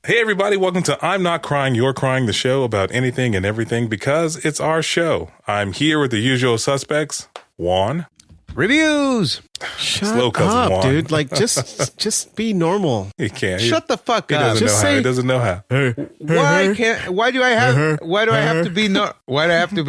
Hey, everybody. Welcome to I'm Not Crying, You're Crying, the show about anything and everything because it's our show. I'm here with the usual suspects, Juan. Reviews. Shut up, Juan. Dude. Like, just be normal. He can't. Shut the fuck up. Just say, he doesn't know how. Why do I have to be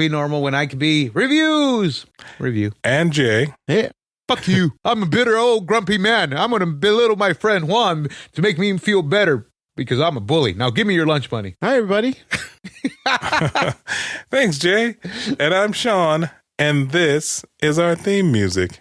normal when I can be reviews? Review. And Jay. Hey. Fuck you. I'm a bitter old grumpy man. I'm going to belittle my friend Juan to make me feel better because I'm a bully. Now give me your lunch money. Hi, everybody. Thanks, Jay. And I'm Sean. And this is our theme music.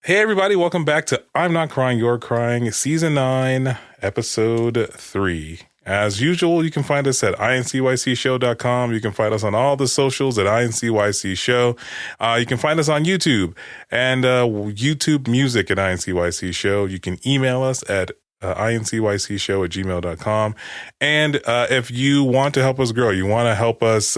Hey, everybody. Welcome back to I'm Not Crying, You're Crying, Season 9, Episode 3. As usual, you can find us at INCYCSHOW.com. You can find us on all the socials at INCYCSHOW. You can find us on YouTube and YouTube Music at INCYCSHOW. You can email us at INCYCSHOW@gmail.com. And if you want to help us grow, you want to help us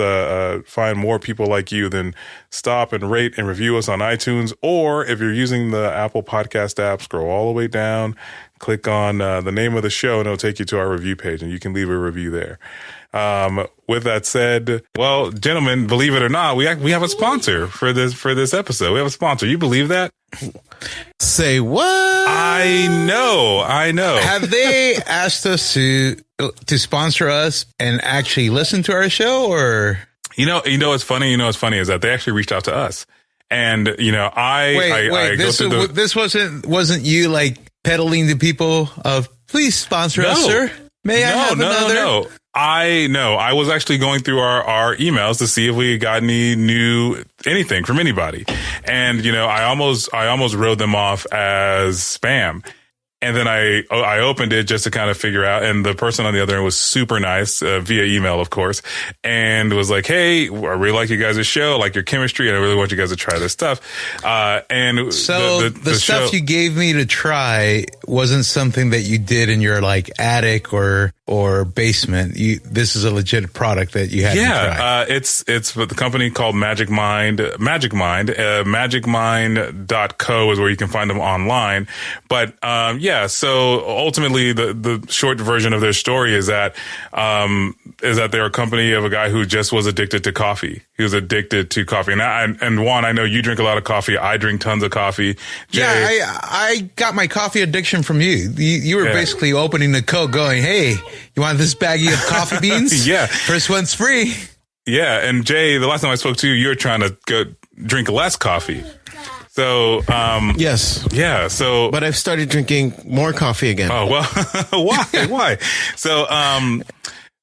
find more people like you, then stop and rate and review us on iTunes. Or if you're using the Apple Podcast app, scroll all the way down, click on the name of the show, and it'll take you to our review page, and you can leave a review there. With that said, well, gentlemen, believe it or not, we have a sponsor for this episode. We have a sponsor. You believe that? Say what? I know. Have they asked us to sponsor us and actually listen to our show, or you know what's funny? Is that they actually reached out to us, and this wasn't you like peddling to people of please sponsor us, sir. May I have another? No. I was actually going through our emails to see if we got anything from anybody. And, I almost wrote them off as spam. And then I opened it just to kind of figure out. And the person on the other end was super nice, via email, of course, and was like, hey, I really like you guys' show, I like your chemistry, and I really want you guys to try this stuff. And so the stuff you gave me to try wasn't something that you did in your like attic or basement. This is a legit product that you had to try. It's with the company called Magic Mind. Magicmind.co is where you can find them online. But, so ultimately the short version of their story is that they're a company of a guy who just was addicted to coffee. He was addicted to coffee. And Juan, I know you drink a lot of coffee. I drink tons of coffee. Jay, I got my coffee addiction from you. You were basically opening the Coke going, hey, you want this baggie of coffee beans? Yeah. First one's free. Yeah. And Jay, the last time I spoke to you, you were trying to go drink less coffee. So, yes. Yeah. So, but I've started drinking more coffee again. Oh, well, why? So,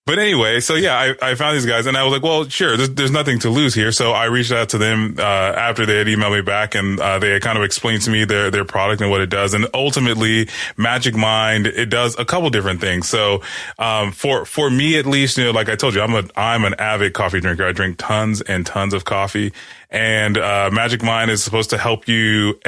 but anyway, so yeah, I found these guys and I was like, well, sure, there's nothing to lose here. So I reached out to them, after they had emailed me back, and, they had kind of explained to me their product and what it does. And ultimately, Magic Mind, it does a couple different things. So, for me, at least, like I told you, I'm an avid coffee drinker. I drink tons and tons of coffee. And Magic Mind is supposed to help you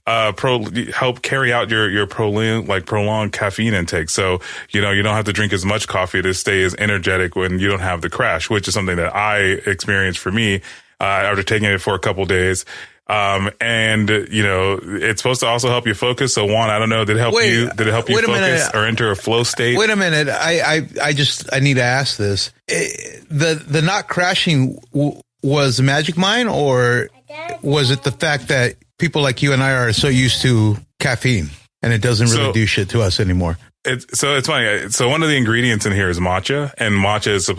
help carry out your prolonged caffeine intake. So you don't have to drink as much coffee to stay as energetic when you don't have the crash, which is something that I experienced for me after taking it for a couple days. And it's supposed to also help you focus. So Juan, I don't know, did it help you focus or enter a flow state? Wait a minute. I need to ask this. The not crashing was Magic Mind, or was it the fact that people like you and I are so used to caffeine and it doesn't really do shit to us anymore? It's funny. So one of the ingredients in here is matcha, and matcha is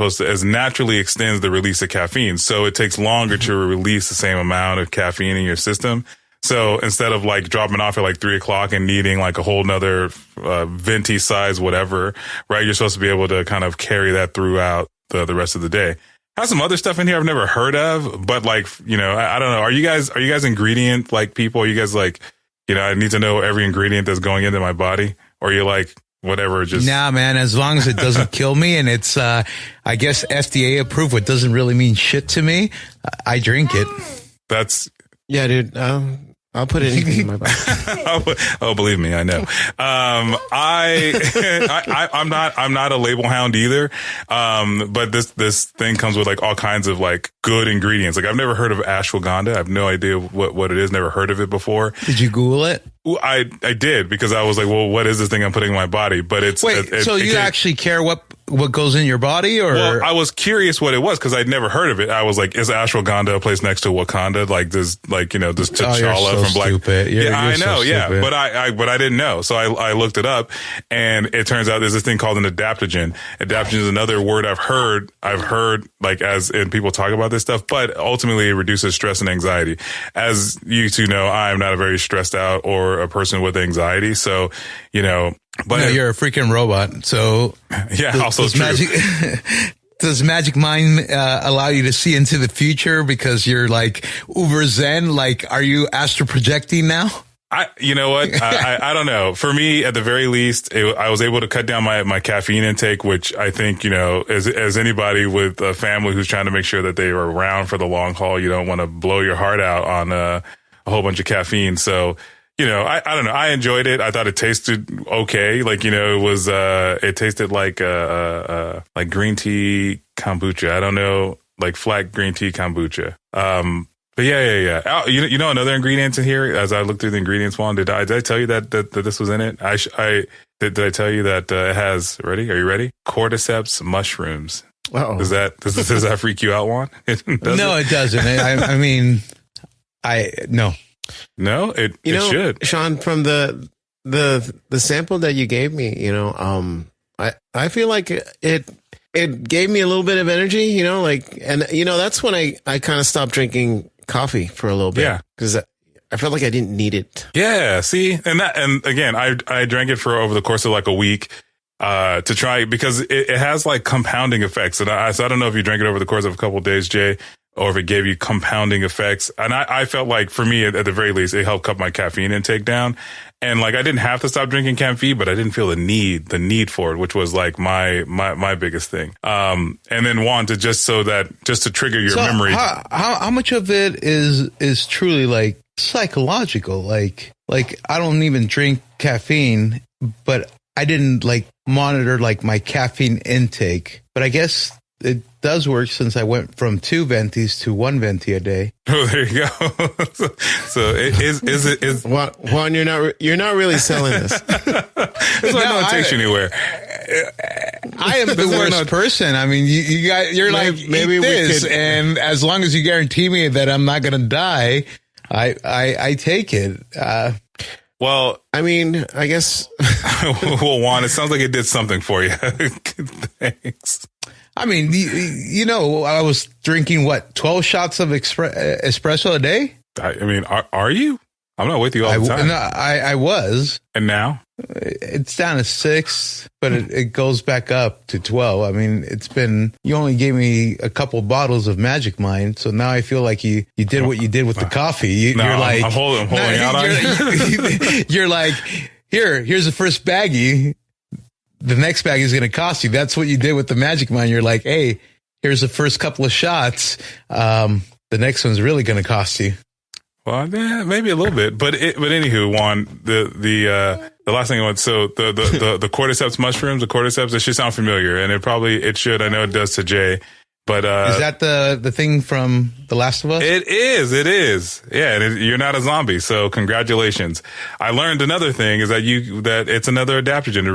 naturally extends the release of caffeine. So it takes longer to release the same amount of caffeine in your system. So instead of like dropping off at like 3:00 and needing like a whole nother, venti size, whatever, right? You're supposed to be able to kind of carry that throughout the rest of the day. Has some other stuff in here I've never heard of, but like, I don't know. Are you guys ingredient like people? Are you guys like, I need to know every ingredient that's going into my body? Or are you like, whatever, just... Nah, man, as long as it doesn't kill me and it's, I guess FDA approved, what doesn't really mean shit to me, I drink it. That's... Yeah, dude. I'll put anything in my body. Oh, believe me, I know. I'm not a label hound either. But this thing comes with like all kinds of like good ingredients. Like I've never heard of ashwagandha. I have no idea what it is. Never heard of it before. Did you Google it? I did, because I was like, well, what is this thing I'm putting in my body? But it's so you actually care what goes in your body, or? Well, I was curious what it was because I'd never heard of it. I was like, is ashwagandha a place next to Wakanda? Like this, like, this T'Challa from Black. Stupid. You're I know, so yeah, stupid. but I didn't know, so I looked it up, and it turns out there's this thing called an adaptogen. Adaptogen is another word I've heard like as in people talk about this stuff, but ultimately it reduces stress and anxiety. As you two know, I'm not a very stressed out or a person with anxiety, so but no, you're a freaking robot. So yeah, also true. Does Magic Mind allow you to see into the future because you're like uber zen? Like, are you astral projecting now? You know what? I don't know. For me, at the very least, I was able to cut down my caffeine intake, which I think, as anybody with a family who's trying to make sure that they are around for the long haul, you don't want to blow your heart out on a whole bunch of caffeine. So, I don't know. I enjoyed it. I thought it tasted okay. Like, it tasted like green tea kombucha. I don't know, like flat green tea kombucha. But yeah. Oh, another ingredient in here, as I looked through the ingredients, Juan, did I tell you that this was in it? Did I tell you that it has, ready? Are you ready? Cordyceps mushrooms. Uh-oh. Does that freak you out, Juan? It doesn't. I mean, no. No, it should. Sean, from the sample that you gave me, I feel like it gave me a little bit of energy, that's when I kind of stopped drinking coffee for a little bit. Yeah. Because I felt like I didn't need it. Yeah. See, and again, I drank it for over the course of like a week, to try, because it has like compounding effects. And so I don't know if you drank it over the course of a couple of days, Jay, or if it gave you compounding effects. And I felt like, for me, at the very least, it helped cut my caffeine intake down. And like, I didn't have to stop drinking caffeine, but I didn't feel the need for it, which was like my biggest thing. And then just to trigger your memory. How much of it is truly like psychological? Like I don't even drink caffeine, but I didn't like monitor like my caffeine intake, but I guess it does work since I went from 2 ventis to 1 venti a day. Oh, there you go. so it is Juan, you're not really selling this. That's why no one takes you anywhere. I am the worst person. I mean, you're like, maybe we could, and as long as you guarantee me that I'm not going to die, I take it. Well, I mean, I guess. Well, Juan, it sounds like it did something for you. Thanks. I mean, I was drinking 12 shots of espresso a day. I mean, are you? I'm not with you all the time. No, I was. And now? It's down to 6, but it goes back up to 12. I mean, you only gave me a couple bottles of Magic Mind, so now I feel like you did what you did with the coffee. You're like, I'm holding out on you. You're like, here's the first baggie. The next bag is going to cost you. That's what you did with the Magic Mind. You're like, hey, here's the first couple of shots. The next one's really going to cost you. Well, yeah, maybe a little bit, but anywho, Juan, the last thing I want, so the cordyceps mushrooms, the cordyceps, it should sound familiar, and it should. I know it does to Jay. But is that the thing from The Last of Us? It is. Yeah, and you're not a zombie, so congratulations. I learned another thing is that it's another adaptogen.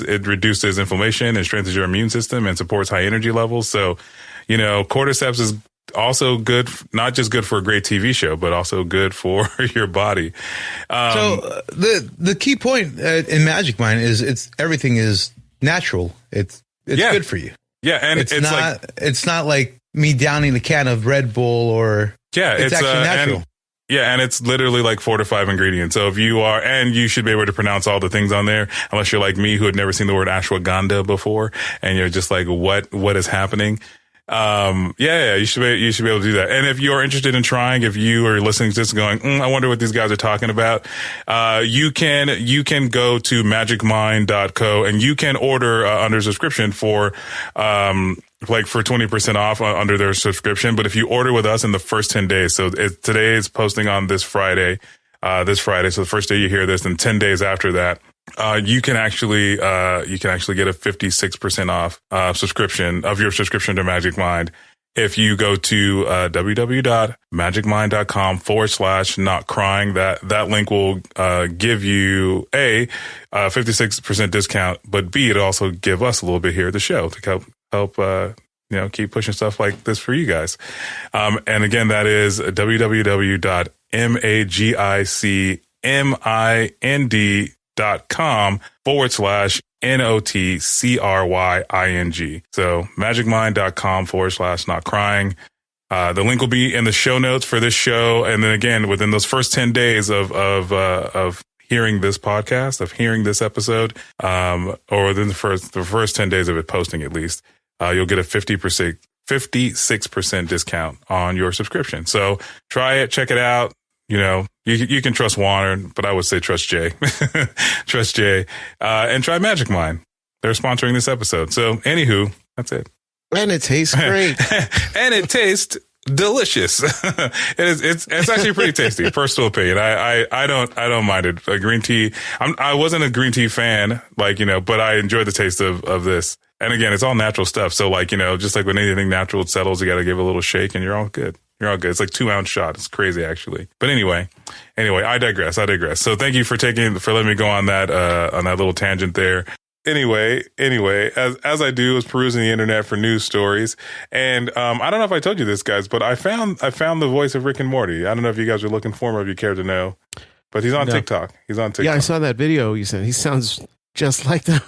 It reduces inflammation and strengthens your immune system and supports high energy levels. So, cordyceps is also good, not just good for a great TV show, but also good for your body. So the key point in Magic Mind is everything is natural. It's good for you. Yeah, and it's not like me downing a can of Red Bull or it's actually natural. And it's literally like 4 to 5 ingredients. So if you should be able to pronounce all the things on there, unless you're like me who had never seen the word ashwagandha before, and you're just like, what is happening? You should be able to do that. And if you're interested in trying, if you are listening to this going, I wonder what these guys are talking about, you can go to magicmind.co and you can order under subscription for 20% off under their subscription. But if you order with us in the first 10 days, so today is posting on this Friday, this Friday. So the first day you hear this, and 10 days after that, you can actually get a 56% off subscription of your subscription to Magic Mind. If you go to www.magicmind.com/not crying, that link will give you a 56% discount, but B, it also give us a little bit here at the show to help keep pushing stuff like this for you guys. And again, that is www.magicmind.com/NOTCRYING. So magicmind.com/not crying. The link will be in the show notes for this show. And then again, within those first 10 days of hearing this podcast, of hearing this episode, or within the first 10 days of it posting at least, you'll get a 56% discount on your subscription. So try it, check it out. You can trust Warner, but I would say trust Jay. Trust Jay. And try Magic Mind. They're sponsoring this episode. So anywho, that's it. And it tastes great. And it tastes delicious. It's actually pretty tasty. Personal opinion. I don't mind it. A green tea. I wasn't a green tea fan, but I enjoy the taste of this. And again, it's all natural stuff. So just like when anything natural settles, you got to give it a little shake and you're all good. You're all good. It's like 2-ounce shot. It's crazy, actually. But anyway, I digress. So thank you for letting me go on that little tangent there. Anyway, as I do, is perusing the internet for news stories, and I don't know if I told you this, guys, but I found the voice of Rick and Morty. I don't know if you guys are looking for him or if you care to know, but he's on TikTok. He's on TikTok. Yeah, I saw that video you sent. He sounds just like that.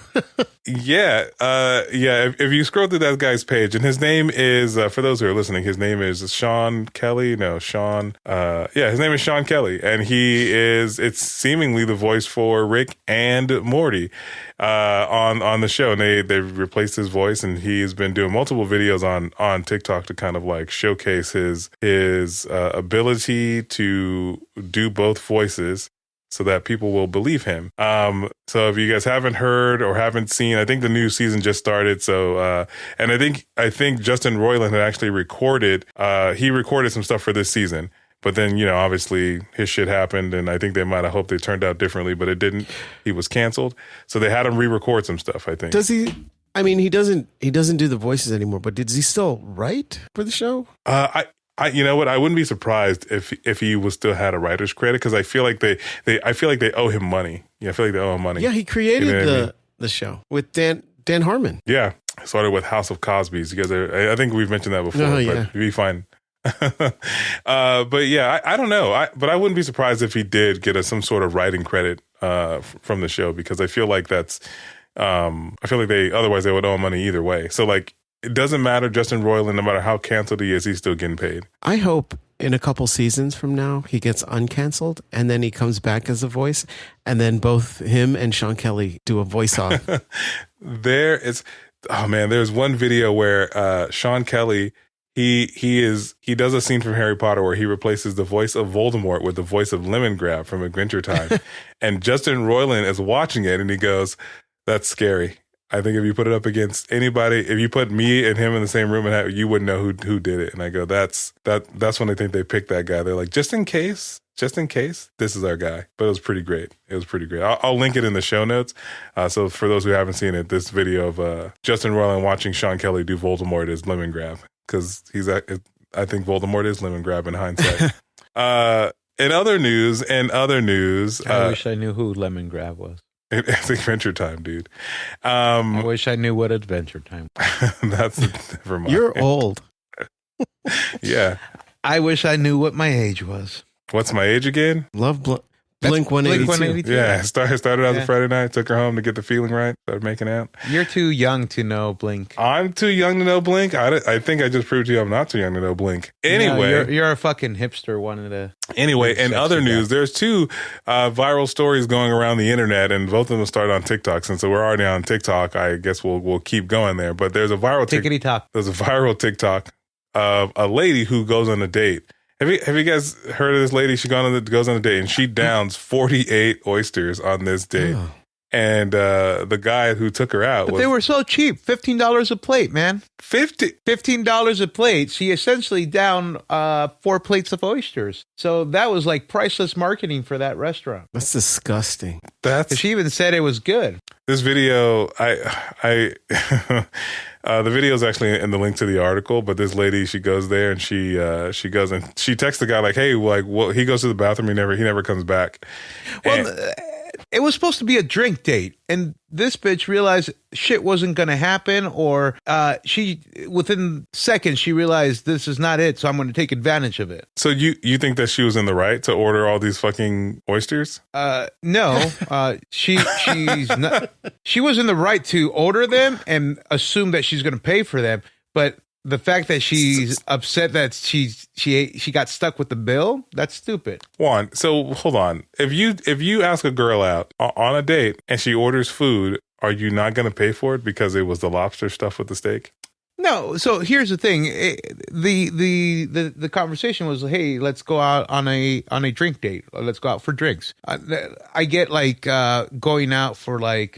Yeah. If you scroll through that guy's page, and his name is, for those who are listening, his name is Sean Kelly. No, Sean. His name is Sean Kelly, and it's seemingly the voice for Rick and Morty, on the show. And they've replaced his voice, and he's been doing multiple videos on TikTok to kind of like showcase his ability to do both voices, so that people will believe him. So if you guys haven't heard or haven't seen, I think the new season just started. So, and I think Justin Roiland had actually recorded some stuff for this season, but then, obviously his shit happened, and I think they might have hoped it turned out differently, but it didn't. He was canceled. So they had him re-record some stuff, I think. Does he? I mean, he doesn't do the voices anymore, but does he still write for the show? You know what? I wouldn't be surprised if he was still had a writer's credit, because I feel like they owe him money. Yeah, I feel like they owe him money. Yeah, he created the show with Dan Harmon. Yeah, I started with House of Cosby's. You guys I think we've mentioned that before. Oh, but yeah. it'd be fine. But yeah, I don't know. But I wouldn't be surprised if he did get some sort of writing credit from the show, because I feel like otherwise they would owe him money either way. So it doesn't matter. Justin Roiland, no matter how canceled he is, he's still getting paid. I hope in a couple seasons from now he gets uncanceled, and then he comes back as a voice, and then both him and Sean Kelly do a voice off. There's one video where Sean Kelly he does a scene from Harry Potter where he replaces the voice of Voldemort with the voice of Lemongrab from Adventure Time, and Justin Roiland is watching it and he goes, "That's scary. I think if you put it up against anybody, if you put me and him in the same room, and you wouldn't know who did it." And I go, that's when I think they picked that guy. They're like, just in case, this is our guy. But it was pretty great. I'll link it in the show notes. So for those who haven't seen it, this video of Justin Roiland watching Sean Kelly do Voldemort is Lemongrab, because I think Voldemort is Lemongrab in hindsight. In other news, I wish I knew who Lemongrab was. It's Adventure Time, dude. I wish I knew what Adventure Time was. That's never mind. You're old. Yeah. I wish I knew what my age was. What's my age again? Blink 182. Yeah, started out a Friday night, took her home to get the feeling right, started making out. You're too young to know Blink. I'm too young to know Blink? I think I just proved to you I'm not too young to know Blink. Anyway. No, you're a fucking hipster wanting to... Anyway, in other news, there's two viral stories going around the internet, and both of them started on TikTok. Since we're already on TikTok, I guess we'll keep going there. But there's a viral TikTok of a lady who goes on a date. Have you guys heard of this lady? She goes on a date and she downs 48 oysters on this date. Oh. And the guy who took her out, but they were so cheap, $15 a plate, man. $15 a plate. She essentially down 4 plates of oysters. So that was like priceless marketing for that restaurant. That's disgusting. She even said it was good. This video, the video is actually in the link to the article, but this lady, she goes there and she goes and she texts the guy like, hey, like, well, he goes to the bathroom, he never comes back. Well, it was supposed to be a drink date, and this bitch realized shit wasn't going to happen, or she, within seconds, she realized this is not it, so I'm going to take advantage of it. So you think that she was in the right to order all these fucking oysters? No, she's not. She was in the right to order them and assume that she's going to pay for them, but the fact that she's upset that she got stuck with the bill, that's stupid. Juan, so hold on. If you ask a girl out on a date and she orders food, are you not going to pay for it because it was the lobster stuff with the steak? No. So here's the thing. The conversation was, hey, let's go out on a drink date. Let's go out for drinks. I get like going out for like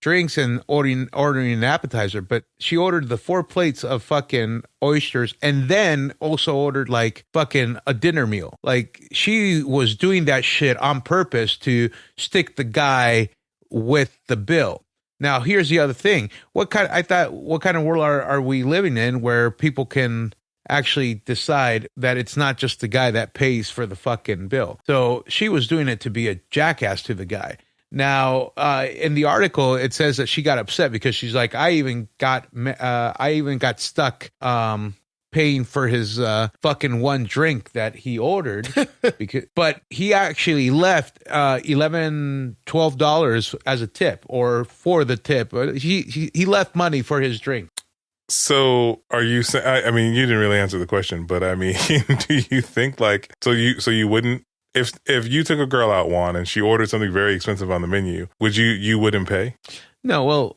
drinks and ordering an appetizer, but she ordered the 4 plates of fucking oysters and then also ordered like fucking a dinner meal. Like she was doing that shit on purpose to stick the guy with the bill. Now, here's the other thing. What kind of world are we living in where people can actually decide that it's not just the guy that pays for the fucking bill? So she was doing it to be a jackass to the guy. Now, in the article, it says that she got upset because she's like, I even got stuck paying for his fucking one drink that he ordered, but he actually left $11-12 as a tip, or for the tip. He left money for his drink. So are you saying? I mean, you didn't really answer the question, but I mean, do you think like so you wouldn't, if you took a girl out, Juan, and she ordered something very expensive on the menu, would you wouldn't pay? No, well,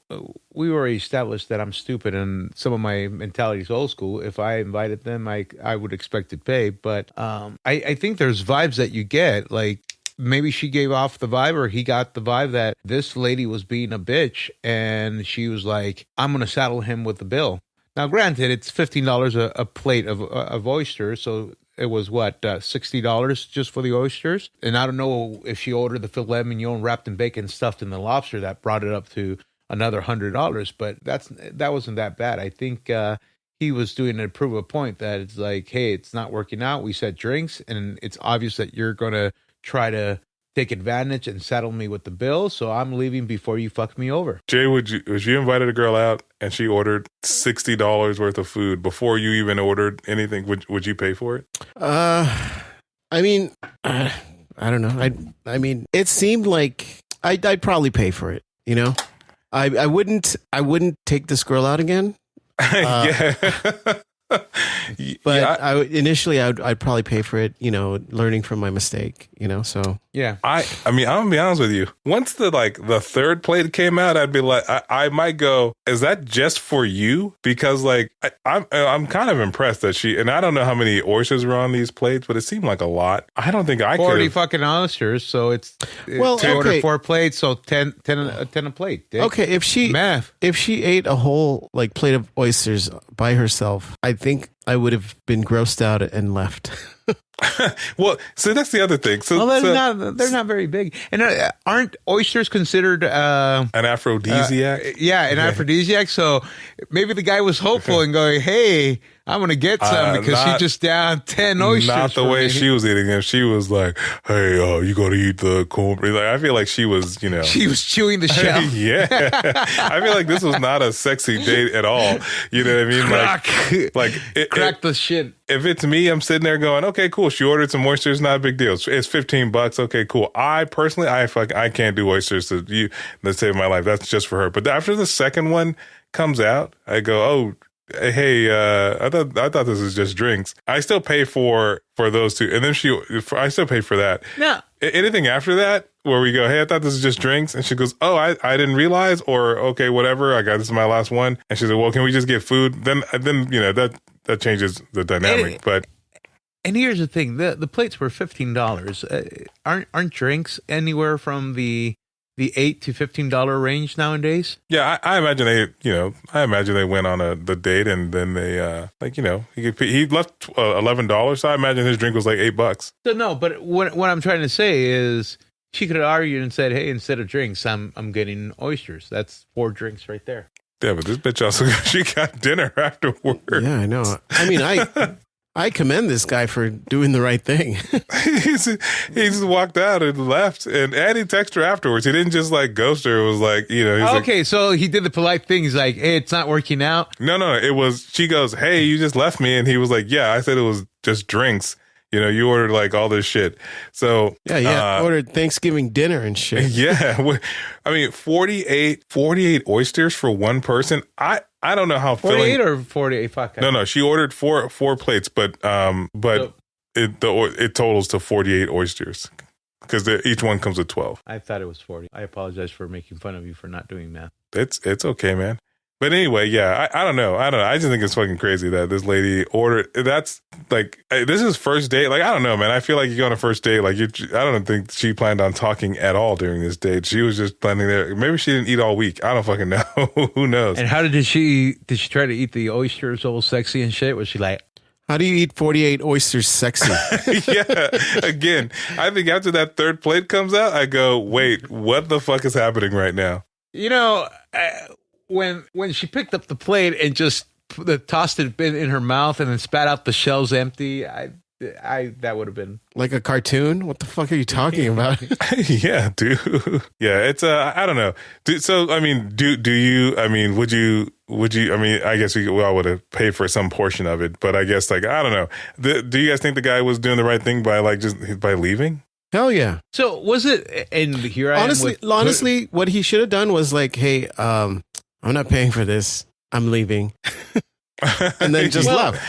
we already established that I'm stupid and some of my mentality is old school. If I invited them, I would expect to pay. But I think there's vibes that you get. Like maybe she gave off the vibe, or he got the vibe that this lady was being a bitch, and she was like, I'm going to saddle him with the bill. Now, granted, it's $15 a plate of oysters, so it was what, $60 just for the oysters? And I don't know if she ordered the filet mignon wrapped in bacon stuffed in the lobster that brought it up to another $100, but that wasn't that bad. I think he was doing to prove a point that it's like, hey, it's not working out. We said drinks, and it's obvious that you're going to try to take advantage and saddle me with the bill, so I'm leaving before you fuck me over. Jay, if you invited a girl out and she ordered $60 worth of food before you even ordered anything, would you pay for it? I mean, I don't know. I mean, it seemed like I'd probably pay for it. You know, I wouldn't take this girl out again. Yeah. But I'd probably pay for it, you know, learning from my mistake, you know, so. Yeah. I mean, I'm gonna be honest with you. Once the 3rd plate came out, I'd be like, I might go, is that just for you? Because like, I'm kind of impressed that she, and I don't know how many oysters were on these plates, but it seemed like a lot. I don't think I could 40 fucking oysters. So it's order 4 plates. So 10 a plate. Dick. Okay. If she ate a whole like plate of oysters by herself, I think I would have been grossed out and left. Well, so that's the other thing. So they're not very big, and aren't oysters considered an aphrodisiac? An aphrodisiac. So maybe the guy was hopeful and going, "Hey, I'm going to get some because she just downed 10 oysters." Not the way she was eating them. She was like, "Hey, you got to eat the cornbread." Like, I feel like she was, you know, she was chewing the shell. Yeah, I feel like this was not a sexy date at all. You know what I mean? Crack the shit. If it's me, I'm sitting there going, okay, cool. She ordered some oysters, not a big deal. It's $15. Okay, cool. I personally, I can't do oysters to save my life. That's just for her. But after the second one comes out, I go, oh, hey, I thought this was just drinks. I still pay for those two, and then I still pay for that. No, anything after that where we go, hey, I thought this was just drinks, and she goes, oh, I didn't realize, or okay, whatever. This is my last one, and she's like, well, can we just get food? Then you know that changes the dynamic, but. And here's the thing: the plates were $15. Aren't drinks anywhere from the the $8 to $15 range nowadays. Yeah, I imagine they went on the date and then they he left $11, so I imagine his drink was like $8. So no, but what I'm trying to say is she could have argued and said, "Hey, instead of drinks, I'm getting oysters." That's 4 drinks right there. Yeah, but this bitch also she got dinner afterward. Yeah, I know. I mean, I commend this guy for doing the right thing. he just walked out and left, and he texted her afterwards. He didn't just like ghost her. It was like, he's okay, so he did the polite thing. He's like, "Hey, it's not working out." No, it was, she goes, "Hey, you just left me," and he was like, "Yeah, I said it was just drinks. You ordered like all this shit." So yeah, ordered Thanksgiving dinner and shit. Yeah, I mean, 48 oysters for one person. I don't know how 48 or 48. Fuck. No, she ordered four plates, but it totals to 48 oysters because each one comes with 12. I thought it was 40. I apologize for making fun of you for not doing math. It's okay, man. But anyway, yeah, I don't know. I just think it's fucking crazy that this lady ordered. That's like, this is first date. Like, I don't know, man. I feel like you go on a first date. Like, I don't think she planned on talking at all during this date. She was just planning there. Maybe she didn't eat all week. I don't fucking know. Who knows? And how did she try to eat the oysters all sexy and shit? Was she like, how do you eat 48 oysters sexy? Yeah. Again, I think after that third plate comes out, I go, wait, what the fuck is happening right now? When she picked up the plate and just tossed it in her mouth and then spat out the shells empty, that would have been like a cartoon. What the fuck are you talking about? Yeah, dude. Yeah, it's I don't know. So I mean, do you? I mean, would you? I mean, I guess we all would have paid for some portion of it, but I guess like I don't know. Do you guys think the guy was doing the right thing by by leaving? Hell yeah. So was it? And here I honestly, what he should have done was like, hey, I'm not paying for this. I'm leaving. And then just left.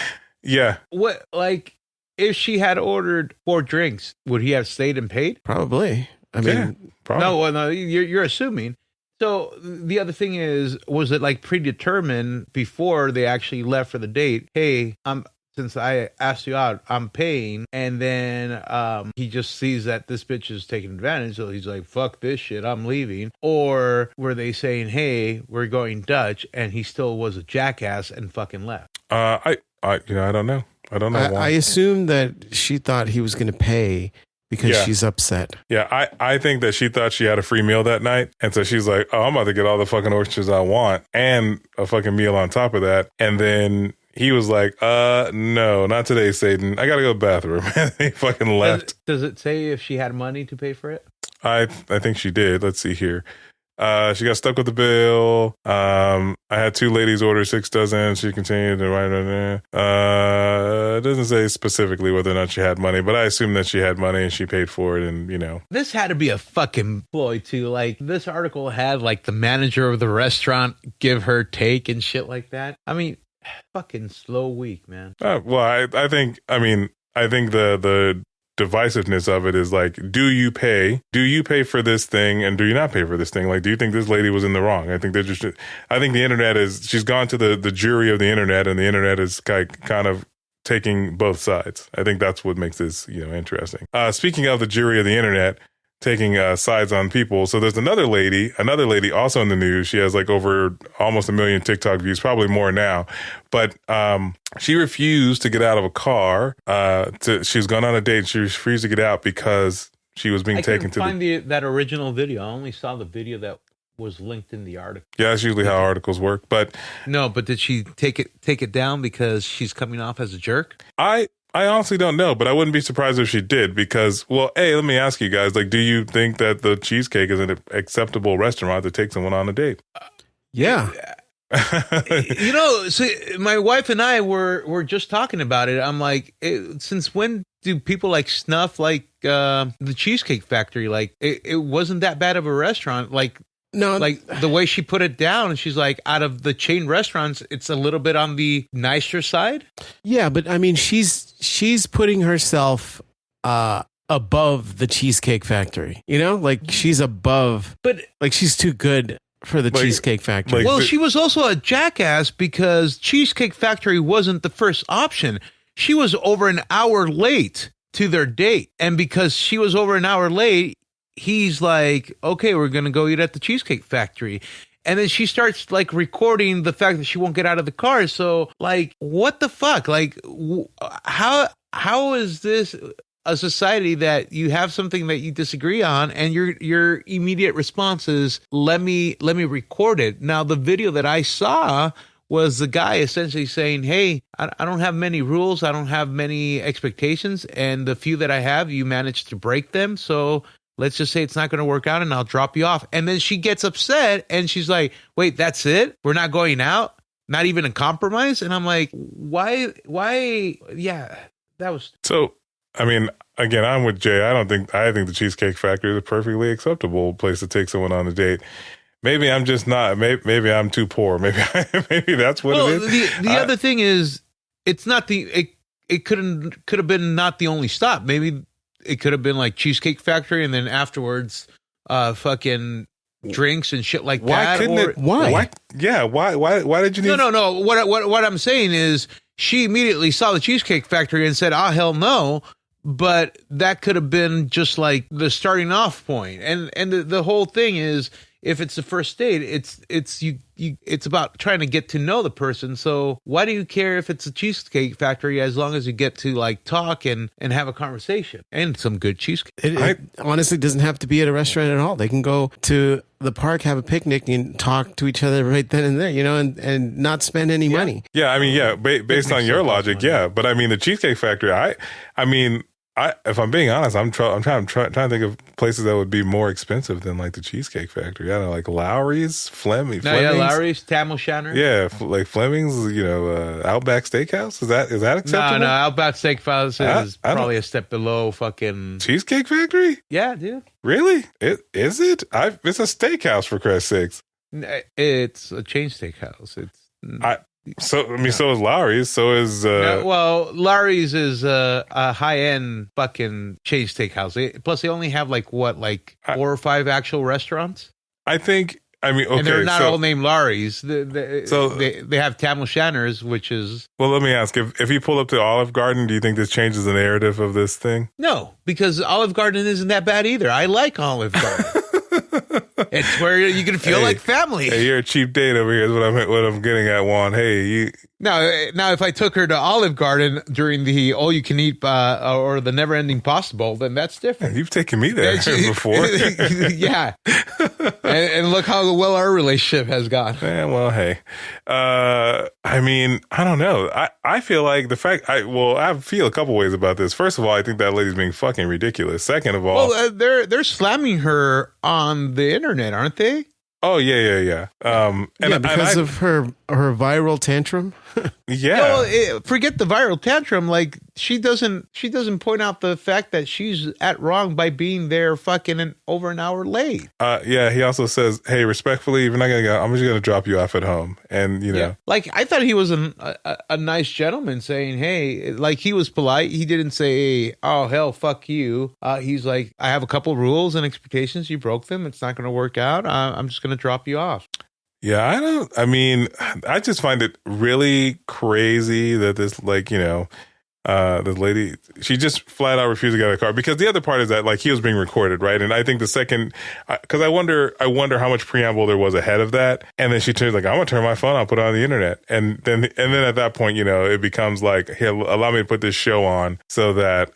Yeah. What, like, if she had ordered 4 drinks, would he have stayed and paid? Probably. I mean, probably. No, you're assuming. So the other thing is, was it like predetermined before they actually left for the date? Hey, since I asked you out, I'm paying. And then he just sees that this bitch is taking advantage. So he's like, fuck this shit, I'm leaving. Or were they saying, hey, we're going Dutch, and he still was a jackass and fucking left? I don't know. I don't know why. I assume that she thought he was going to pay because she's upset. Yeah, I think that she thought she had a free meal that night. And so she's like, oh, I'm about to get all the fucking oysters I want and a fucking meal on top of that. And then he was like, no, not today, Satan. I got to go to the bathroom. And he fucking left. Does it say if she had money to pay for it? I think she did. Let's see here. She got stuck with the bill. I had 2 ladies order 6 dozen. She continued to write on there. It doesn't say specifically whether or not she had money, but I assume that she had money and she paid for it. And, This had to be a fucking ploy too. Like, this article had like the manager of the restaurant give her take and shit like that. I mean, fucking slow week, man. Well, I think the divisiveness of it is like, do you pay for this thing and do you not pay for this thing? Like, do you think this lady was in the wrong? I think the internet she's gone to the jury of the internet, and the internet is kind of taking both sides. I think that's what makes this, interesting. Speaking of the jury of the internet taking sides on people. So there's another lady also in the news. She has like over almost 1 million TikTok views, probably more now. But she refused to get out of a car. She was going on a date and she refused to get out because she was being taken to that original video. I only saw the video that was linked in the article. Yeah, that's usually how articles work. But no, but did she take it down because she's coming off as a jerk? I honestly don't know, but I wouldn't be surprised if she did because, well, hey, let me ask you guys, like, do you think that the Cheesecake is an acceptable restaurant to take someone on a date? Yeah. See, my wife and I were just talking about it. I'm like, since when do people like snuff like the Cheesecake Factory? Like, it wasn't that bad of a restaurant. Like, no, like the way she put it down, and she's like, out of the chain restaurants, it's a little bit on the nicer side. Yeah, but I mean, she's putting herself above the Cheesecake Factory. Like she's above, but like she's too good for the Cheesecake Factory. Well, she was also a jackass because Cheesecake Factory wasn't the first option. She was over an hour late to their date, and because she was over an hour late, he's like, okay, we're going to go eat at the Cheesecake Factory. And then she starts like recording the fact that she won't get out of the car. So like, what the fuck? Like, how is this a society that you have something that you disagree on and your immediate response is, let me record it. Now, the video that I saw was the guy essentially saying, hey, I don't have many rules. I don't have many expectations. And the few that I have, you managed to break them. So let's just say it's not going to work out and I'll drop you off. And then she gets upset and she's like, wait, that's it? We're not going out? Not even a compromise? And I'm like, why? Yeah, that was. So, I mean, again, I'm with Jay. I think the Cheesecake Factory is a perfectly acceptable place to take someone on a date. Maybe I'm just not. Maybe I'm too poor. Maybe that's what it is. The other thing is, it's not the. It could have been not the only stop. Maybe it could have been like Cheesecake Factory, and then afterwards, fucking drinks and shit like why that. Couldn't it? Why? Yeah. Why did you need? No. What I'm saying is, she immediately saw the Cheesecake Factory and said, "Oh hell no." But that could have been just like the starting off point. And the whole thing is, if it's the first date, it's about trying to get to know the person. So why do you care if it's a Cheesecake Factory as long as you get to like talk and have a conversation and some good cheesecake? It honestly doesn't have to be at a restaurant at all. They can go to the park, have a picnic, and talk to each other right then and there, you know, and not spend any money. Yeah, I mean, yeah, based on your logic, yeah. But I mean, the Cheesecake Factory, I mean, if I'm being honest, I'm trying to think of places that would be more expensive than like the Cheesecake Factory. I don't know, like Lowry's, Fleming's. Lowry's, Tamil Shanner. Yeah, like Fleming's, you know, Outback Steakhouse. Is that acceptable? No, Outback Steakhouse is probably a step below fucking Cheesecake Factory. Yeah, dude. Really? Is it? It's a steakhouse for Christ's sakes. It's a chain steakhouse. So is Lowry's. So is Lowry's is a high end fucking chain steakhouse. Plus, they only have like 4 or 5 actual restaurants. I think. I mean, okay, and they're not all named Lowry's. They have Tamil Shanners, which is. Well, let me ask: if you pull up to Olive Garden, do you think this changes the narrative of this thing? No, because Olive Garden isn't that bad either. I like Olive Garden. It's where you can feel like family. Hey, you're a cheap date over here is what I'm getting at, Juan. Hey, you. Now, if I took her to Olive Garden during the all-you-can-eat or the never-ending pasta bowl, then that's different. You've taken me there before. Yeah. and look how well our relationship has gone. Yeah, well, hey. I mean, I don't know. I feel like the fact... I feel a couple ways about this. First of all, I think that lady's being fucking ridiculous. Second of all... Well, they're slamming her on the internet, aren't they? Oh, yeah. Because of her viral tantrum. Yeah. Forget the viral tantrum. Like she doesn't point out the fact that she's at wrong by being there fucking over an hour late. Yeah. He also says, "Hey, respectfully, if you're not gonna go, I'm just gonna drop you off at home." And you know, yeah. Like I thought he was a nice gentleman saying, "Hey," like he was polite. He didn't say, "Oh hell, fuck you." He's like, "I have a couple rules and expectations. You broke them. It's not gonna work out. I'm just gonna drop you off." Yeah, I just find it really crazy that this, like, you know, this lady, she just flat out refused to get out of the car. Because the other part is that, like, he was being recorded, right? And I think the second, because I wonder how much preamble there was ahead of that. And then she turns like, "I'm gonna turn my phone on, put it on the internet." And then at that point, you know, it becomes like, "Hey, allow me to put this show on so that,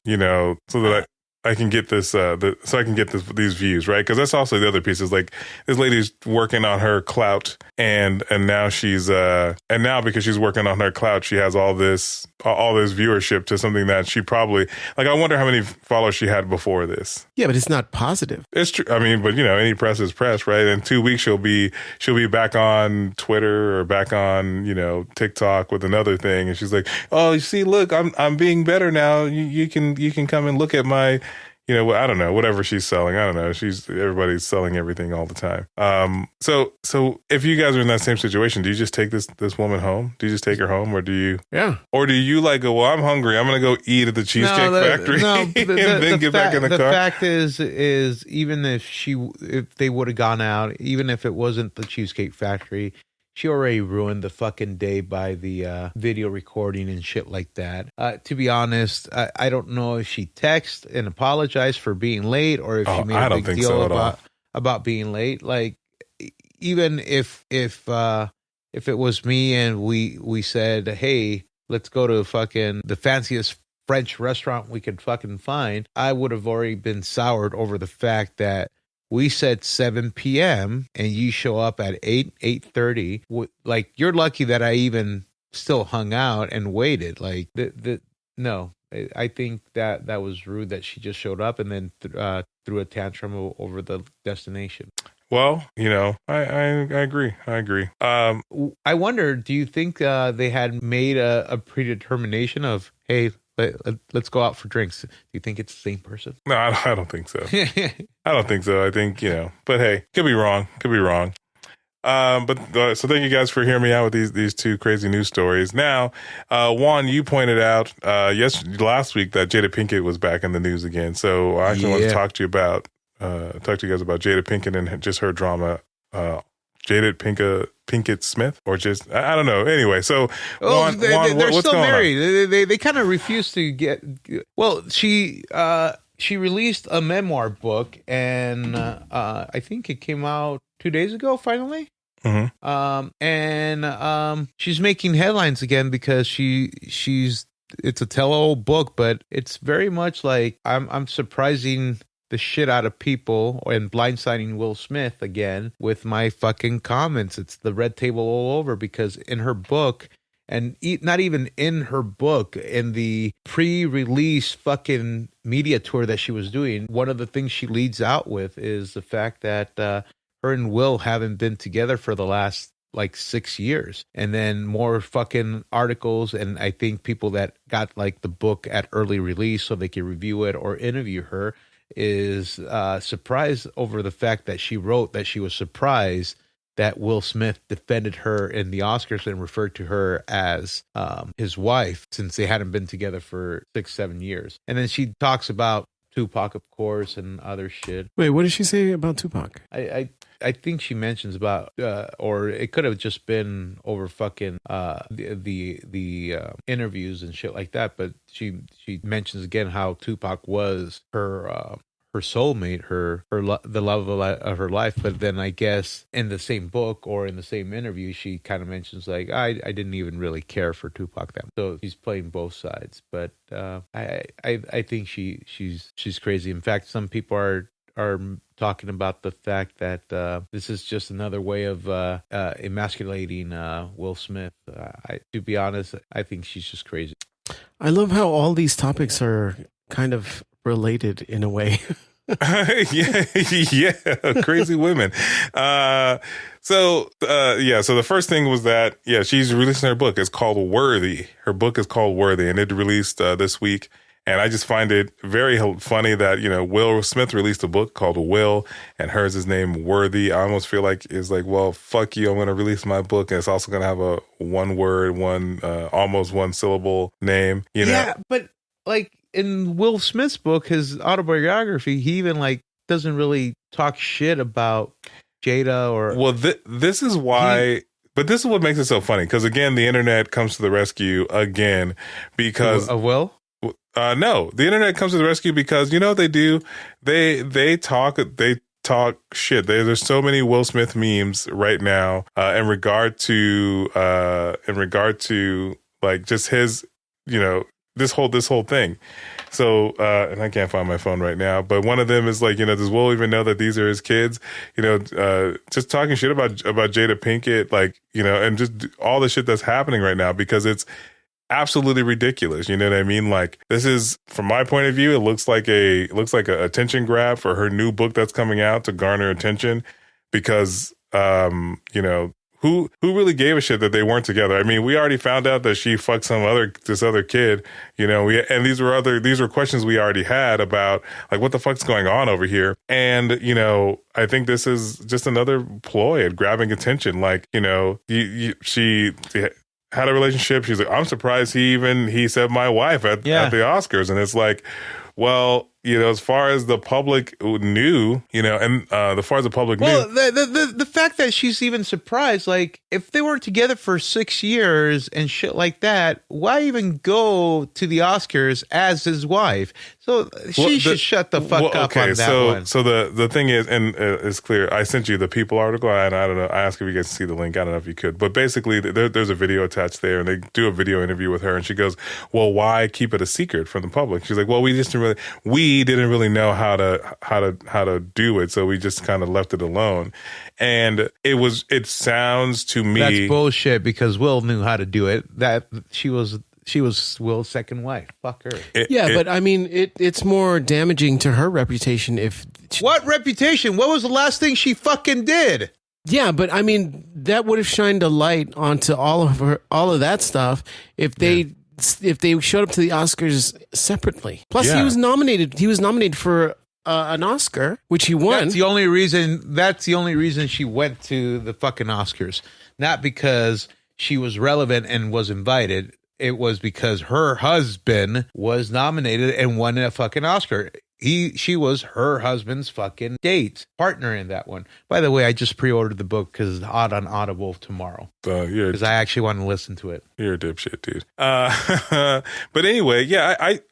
you know, so that I can get this, these views," right? Because that's also the other piece is like this lady's working on her clout, and now because she's working on her clout, she has all this viewership to something that she probably like. I wonder how many followers she had before this. Yeah, but it's not positive. It's true. I mean, but you know, any press is press, right? In 2 weeks, she'll be back on Twitter or back on, you know, TikTok with another thing, and she's like, "Oh, you see, look, I'm being better now. You can come and look at my." You know, I don't know, whatever she's selling. I don't know. Everybody's selling everything all the time. So if you guys are in that same situation, do you just take this woman home? Do you just take her home, or do you? Yeah. Or do you like go? Well, I'm hungry. I'm going to go eat at the Cheesecake Factory and then get back in the car. The fact is even if they would have gone out, even if it wasn't the Cheesecake Factory, she already ruined the fucking day by the video recording and shit like that. To be honest, I don't know if she texted and apologized for being late or if she made a big deal about being late. Like, even if it was me and we said, hey, let's go to fucking the fanciest French restaurant we could fucking find, I would have already been soured over the fact that we said 7 p.m. and you show up at 8:30. Like, you're lucky that I even still hung out and waited. Like, no, I think that was rude that she just showed up and then threw a tantrum over the destination. Well, I agree. I wonder, do you think they had made a predetermination of, hey, let's go out for drinks? Do you think it's the same person? No, I don't think so. I don't think so. I think, but hey, could be wrong. So thank you guys for hearing me out with these two crazy news stories. Now, Juan, you pointed out last week that Jada Pinkett was back in the news again. So I actually want to talk to you guys about Jada Pinkett and just her drama. Jada Pinkett Smith, or just I don't know. Anyway, so Juan, they're what's still going married. on? They kind of refuse to get. Well, she released a memoir book, and I think it came out 2 days ago. Finally, and she's making headlines again because she's. It's a tell-all book, but it's very much like I'm surprising the shit out of people and blindsiding Will Smith again with my fucking comments. It's the red table all over, because in her book, and not even in her book, in the pre-release fucking media tour that she was doing, one of the things she leads out with is the fact that her and Will haven't been together for the last like 6 years. And then more fucking articles, and I think people that got like the book at early release so they could review it or interview her is surprised over the fact that she wrote that she was surprised that Will Smith defended her in the Oscars and referred to her as his wife, since they hadn't been together for 6-7 years. And then she talks about Tupac, of course, and other shit. Wait, what did she say about Tupac? I think she mentions about, or it could have just been over fucking the interviews and shit like that. But she mentions again how Tupac was her soulmate, the love of her life. But then I guess in the same book or in the same interview, she kind of mentions like, I didn't even really care for Tupac then. So she's playing both sides. But I think she's crazy. In fact, some people are talking about the fact that this is just another way of emasculating Will Smith. To be honest, I think she's just crazy. I love how all these topics are kind of related in a way. yeah, crazy women. So the first thing was that, she's releasing her book. It's called Worthy. Her book is called Worthy, and it released this week. And I just find it very funny that, Will Smith released a book called Will, and hers is named Worthy. I almost feel like it's like, well, fuck you, I'm going to release my book, and it's also going to have a one word, almost one syllable name, Yeah, but like in Will Smith's book, his autobiography, he even like doesn't really talk shit about Jada or... Well, this is why... But this is what makes it so funny, because again, the internet comes to the rescue again, because... Will? No, the internet comes to the rescue because they do. They talk shit. There's so many Will Smith memes right now in regard to like just his this whole thing. So and I can't find my phone right now, but one of them is like, does Will even know that these are his kids? Just talking shit about Jada Pinkett, like, and just all the shit that's happening right now, because it's absolutely ridiculous. You know what I mean? Like, this is, from my point of view, it looks like a attention grab for her new book that's coming out to garner attention, because who really gave a shit that they weren't together? I mean, we already found out that she fucked this other kid, and these were questions we already had about like, what the fuck's going on over here? And, I think this is just another ploy at grabbing attention. Like, she had a relationship. She's like, I'm surprised he said my wife at the Oscars. And it's like, well, as far as the public knew, and as far as the public well, knew. the fact that she's even surprised, like, if they were together for 6 years and shit like that, why even go to the Oscars as his wife? So she should shut the fuck up on that one. So the thing is, and it's clear, I sent you the People article, and I don't know, I asked if you guys see the link, I don't know if you could, but basically there's a video attached there, and they do a video interview with her, and she goes, well, why keep it a secret from the public? She's like, well, we didn't really know how to do it, so we just kind of left it alone. And it sounds to me, that's bullshit, because Will knew how to do it. That she was Will's second wife. Fuck her. But I mean, it's more damaging to her reputation if... What reputation? What was the last thing she fucking did? Yeah, but I mean, that would have shined a light onto all of that stuff if they showed up to the Oscars separately. Plus, he was nominated. He was nominated for an Oscar, which he won. That's the only reason she went to the fucking Oscars. Not because she was relevant and was invited. It was because her husband was nominated and won a fucking Oscar. She was her husband's fucking partner in that one. By the way, I just pre-ordered the book because it's out on Audible tomorrow. Because I actually want to listen to it. You're a dipshit, dude. But anyway,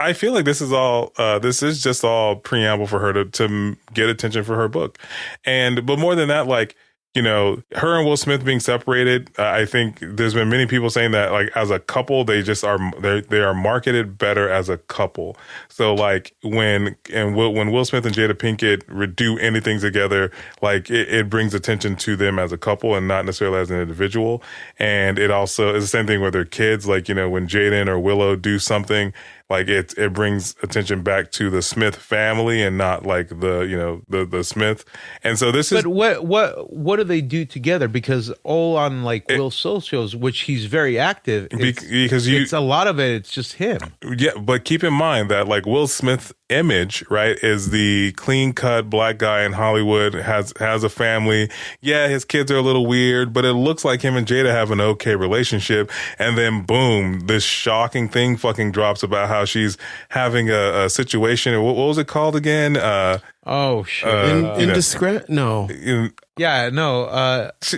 I feel like this is just all preamble for her to get attention for her book. But more than that, like, her and Will Smith being separated, I think there's been many people saying that, like, as a couple, they are marketed better as a couple. So, like, when Will Smith and Jada Pinkett do anything together, like, it brings attention to them as a couple and not necessarily as an individual. And it also is the same thing with their kids. Like, when Jaden or Willow do something, like, it brings attention back to the Smith family and not like the Smith. And so this is. But what do they do together? Because all on like Will's socials, which he's very active, because it's a lot of it. It's just him. Yeah, but keep in mind that like Will Smith's image, right, is the clean cut black guy in Hollywood, has a family. Yeah, his kids are a little weird, but it looks like him and Jada have an okay relationship. And then boom, this shocking thing fucking drops about how she's having a situation. What was it called again? Indiscreet? No.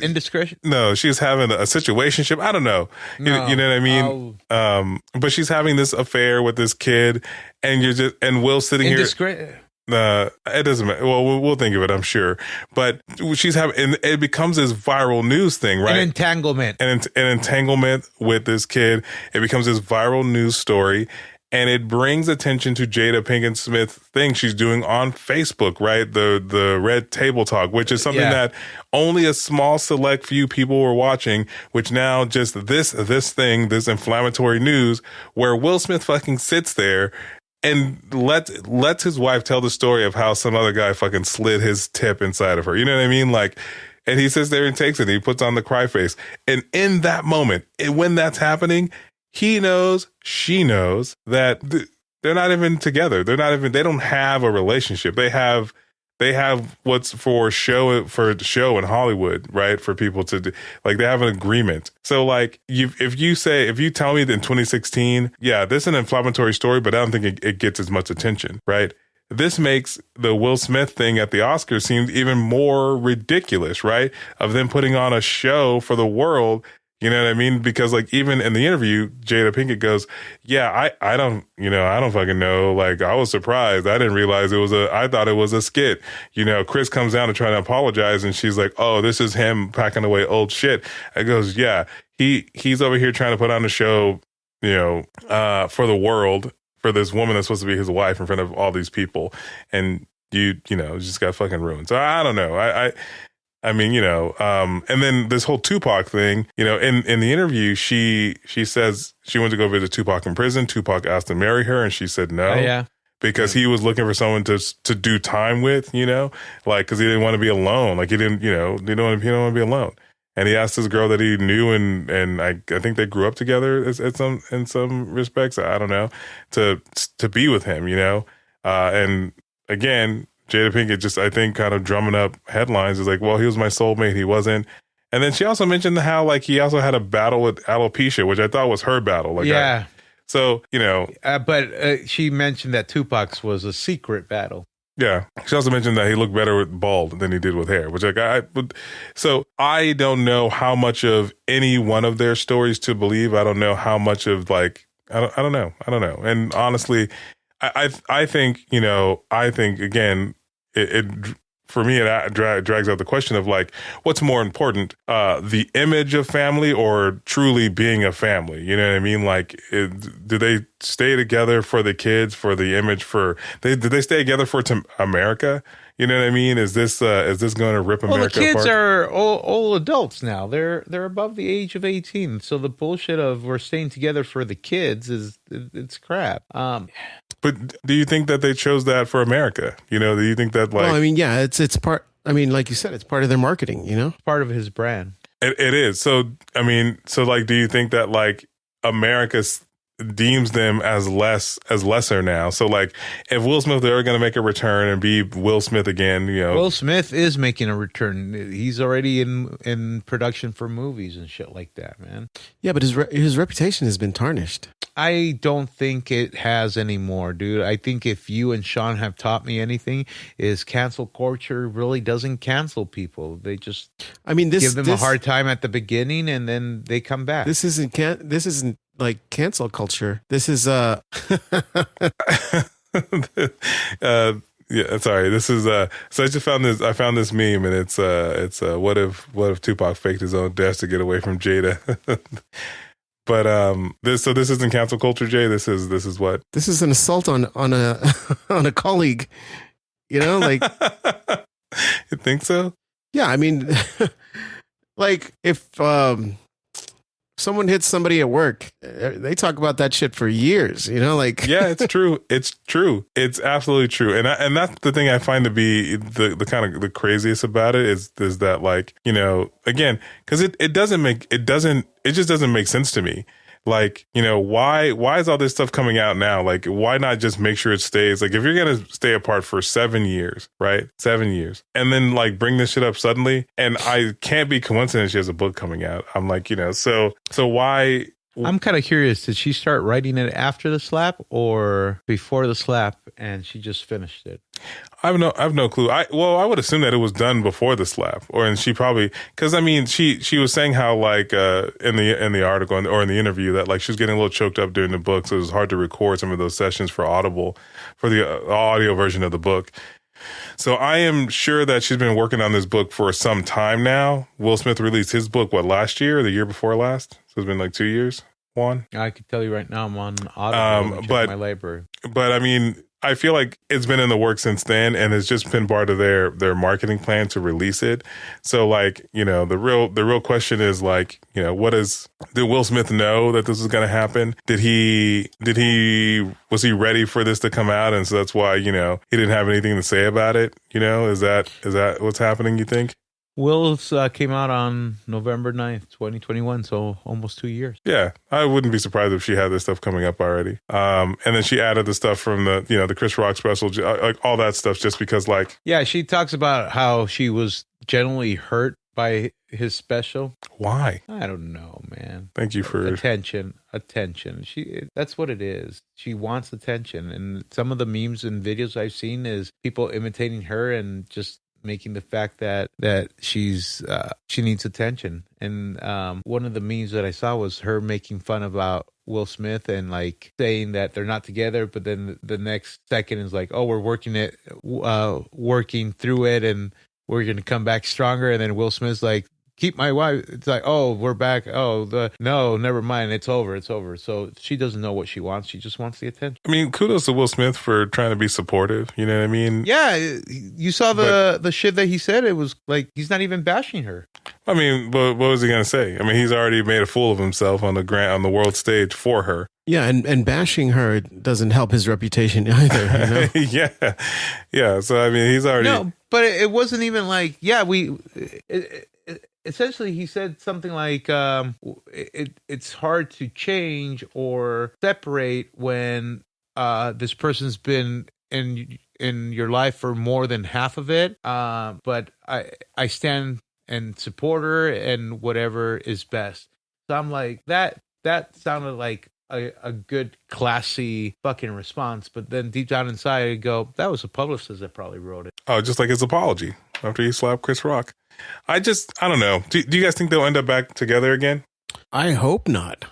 Indiscretion? No, she's having a situationship. I don't know. No, you know what I mean? But she's having this affair with this kid, and Will's sitting here. It doesn't matter. Well, we'll think of it, I'm sure. But she's having, and it becomes this viral news thing, right? An entanglement. An entanglement with this kid. It becomes this viral news story. And it brings attention to Jada Pinkett Smith thing she's doing on Facebook, right? The Red Table Talk, which is something that only a small select few people were watching, which now just this inflammatory news where Will Smith fucking sits there and lets his wife tell the story of how some other guy fucking slid his tip inside of her. You know what I mean? Like, and he sits there and takes it and he puts on the cry face. And in that moment, when that's happening, he knows, she knows that they're not even together. They don't have a relationship. They have what's for show in Hollywood, right? For people to do, like, they have an agreement. So like, if you tell me that in 2016, yeah, this is an inflammatory story, but I don't think it gets as much attention, right? This makes the Will Smith thing at the Oscars seem even more ridiculous, right? Of them putting on a show for the world. You know what I mean? Because like even in the interview, Jada Pinkett goes, yeah, I don't fucking know. Like, I was surprised. I didn't realize I thought it was a skit. Chris comes down to try to apologize and she's like, oh, this is him packing away old shit. I goes, yeah, he's over here trying to put on a show, for the world, for this woman that's supposed to be his wife in front of all these people. And you just got fucking ruined. So I don't know. I mean, and then this whole Tupac thing, in the interview, she says she went to go visit Tupac in prison. Tupac asked to marry her and she said no. Oh, yeah. Because he was looking for someone to do time with, like, cause he didn't want to be alone. Like he didn't want to be alone. And he asked this girl that he knew and I think they grew up together in some respects. I don't know, to be with him, and again, Jada Pinkett just, I think, kind of drumming up headlines is like, well, he was my soulmate. He wasn't. And then she also mentioned how, like, he also had a battle with alopecia, which I thought was her battle. Like, yeah. So, but she mentioned that Tupac's was a secret battle. yeah. She also mentioned that he looked better with bald than he did with hair, which so I don't know how much of any one of their stories to believe. I don't know how much of I don't know. And honestly, I think, again, it for me, it drags out the question of what's more important, the image of family or truly being a family? You know what I mean? Do they stay together for the kids, for the image, did they stay together for America? You know what I mean? Is this going to rip America apart? The kids are all adults now. They're above the age of 18. So the bullshit of we're staying together for the kids it's crap. But do you think that they chose that for America? Do you think that Well, I mean, yeah, it's part. I mean, like you said, it's part of their marketing. Part of his brand. It is. So I mean, do you think that America deems them as lesser now? So if Will Smith they're going to make a return and be Will Smith again, Will Smith is making a return. He's already in production for movies and shit like that, man. Yeah, but his reputation has been tarnished. I don't think it has anymore, dude. I think if you and Sean have taught me anything, is cancel culture really doesn't cancel people. They just, give them a hard time at the beginning and then they come back. This isn't like cancel culture. This is yeah, sorry. This is so I found this meme and it's what if Tupac faked his own death to get away from Jada? But this isn't cancel culture, Jay. This is what? This is an assault on a on a colleague. You think so? Yeah, I mean, if someone hits somebody at work, they talk about that shit for years. Yeah, it's true. It's true. It's absolutely true. And that's the thing I find to be the kind of the craziest about it is that again, because it just doesn't make sense to me. Why is all this stuff coming out now? Why not just make sure it stays? If you're going to stay apart for 7 years, right? 7 years. And then bring this shit up suddenly. And I can't be coincidence she has a book coming out. I'm so why? I'm kind of curious. Did she start writing it after the slap or before the slap and she just finished it? I have no clue. I would assume that it was done before the slap, and she probably, because she was saying how in the article or in the interview that she was getting a little choked up during the book, so it was hard to record some of those sessions for Audible for the audio version of the book. So I am sure that she's been working on this book for some time now. Will Smith released his book last year or the year before last, so it's been 2 years. Juan, I could tell you right now I'm on Audible, but my library. But I feel like it's been in the works since then, and it's just been part of their marketing plan to release it. So the real question is did Will Smith know that this was going to happen? Was he ready for this to come out? And so that's why, he didn't have anything to say about it. Is that what's happening, you think? Will's came out on November 9th, 2021, so almost 2 years. Yeah, I wouldn't be surprised if she had this stuff coming up already. And then she added the stuff from the Chris Rock special, all that stuff just because Yeah, she talks about how she was generally hurt by his special. Why? I don't know, man. Thank you for... Attention. That's what it is. She wants attention. And some of the memes and videos I've seen is people imitating her and just making the fact that she needs attention. And one of the memes that I saw was her making fun about Will Smith and saying that they're not together, but then the next second is oh, we're working through it and we're going to come back stronger. And then Will Smith's keep my wife. It's oh, we're back. Oh, no, never mind. It's over. So she doesn't know what she wants. She just wants the attention. Kudos to Will Smith for trying to be supportive. You know what I mean? Yeah. You saw the shit that he said. It was he's not even bashing her. But what was he going to say? He's already made a fool of himself on the world stage for her. Yeah, and bashing her doesn't help his reputation either. Yeah. So he's already... No, but it wasn't even essentially, he said something it's hard to change or separate when this person's been in your life for more than half of it. But I stand and support her and whatever is best. So I'm that sounded like a good, classy fucking response. But then deep down inside, I go, that was a publicist that probably wrote it. Oh, just like his apology after he slapped Chris Rock. I don't know. Do you guys think they'll end up back together again? I hope not.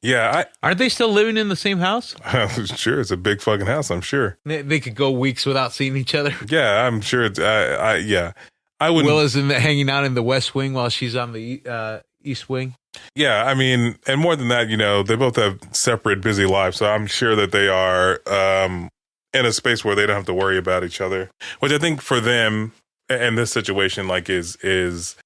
Yeah. Aren't they still living in the same house? Sure. It's a big fucking house, I'm sure. They could go weeks without seeing each other. Yeah, I'm sure. Yeah. I wouldn't. Will is hanging out in the West Wing while she's on the East Wing. Yeah, I mean, and more than that, they both have separate, busy lives. So I'm sure that they are in a space where they don't have to worry about each other, which I think for them in this situation, like, is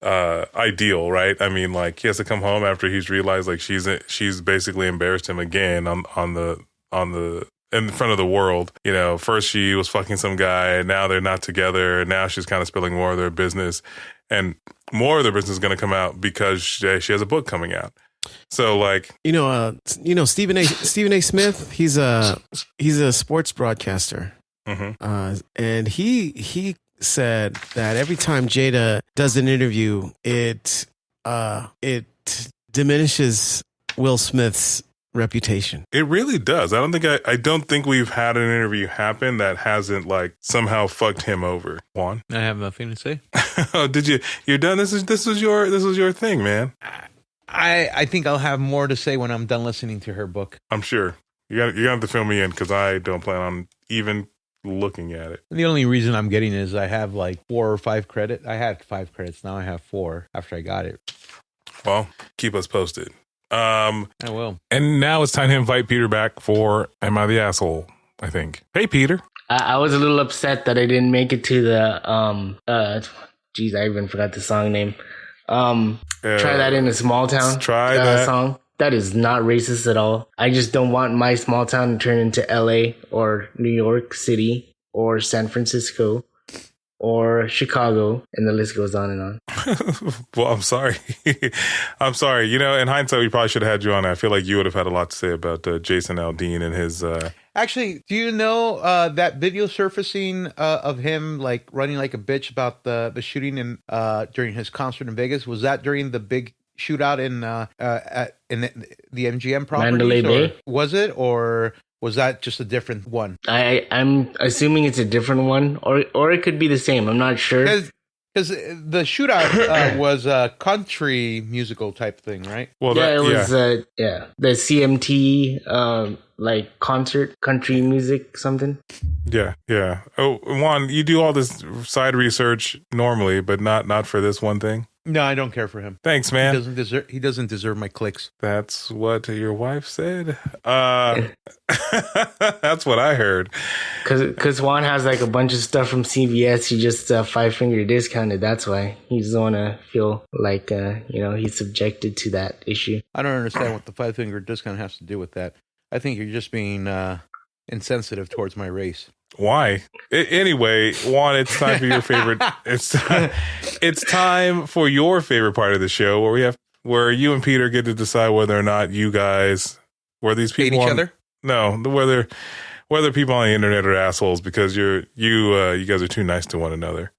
ideal, right? I mean, like, he has to come home after he's realized, like, she's basically embarrassed him again on the in front of the world. First she was fucking some guy, now they're not together, and now she's kind of spilling more of their business, and more of their business is going to come out because she has a book coming out. So, like, Stephen A. Smith, he's a sports broadcaster, and he said that every time Jada does an interview, it diminishes Will Smith's reputation. It really does. I don't think we've had an interview happen that hasn't, like, somehow fucked him over. Juan, I have nothing to say. Oh, did you? You're done. This was your thing, man. I think I'll have more to say when I'm done listening to her book. I'm sure you're gonna have to fill me in because I don't plan on even looking at it. The only reason I'm getting it is I have like 4 or 5 credit. I had 5 credits. Now I have 4 after I got it. Well, keep us posted. I will. And now it's time to invite Peter back for Am I the Asshole? I think. Hey, Peter. I was a little upset that I didn't make it to the geez, I even forgot the song name. Try that in a small town. Try that song. That is not racist at all. I just don't want my small town to turn into LA or New York City or San Francisco or Chicago, and the list goes on and on. Well, I'm sorry. I'm sorry. In hindsight, we probably should have had you on. I feel like you would have had a lot to say about Jason Aldean and his... Actually, do you know that video surfacing of him like running like a bitch about the shooting during his concert in Vegas? Was that during the big shootout in the MGM properties? Mandalay Bay? Was it, or was that just a different one? I'm assuming it's a different one, or it could be the same. I'm not sure. Because the shootout was a country musical type thing, right? Well, yeah, it was the CMT like concert, country music, something. Yeah. Oh, Juan, you do all this side research normally, but not for this one thing. No, I don't care for him. Thanks, man. He doesn't deserve my clicks. That's what your wife said. That's what I heard. Because Juan has like a bunch of stuff from CVS. He just 5-finger discounted. That's why he doesn't want to feel like he's subjected to that issue. I don't understand what the 5-finger discount has to do with that. I think you're just being insensitive towards my race. Why? Anyway, Juan, it's time for your favorite. It's time for your favorite part of the show, where you and Peter get to decide whether or not you guys were these people hate each other. No, whether people on the internet are assholes because you guys are too nice to one another.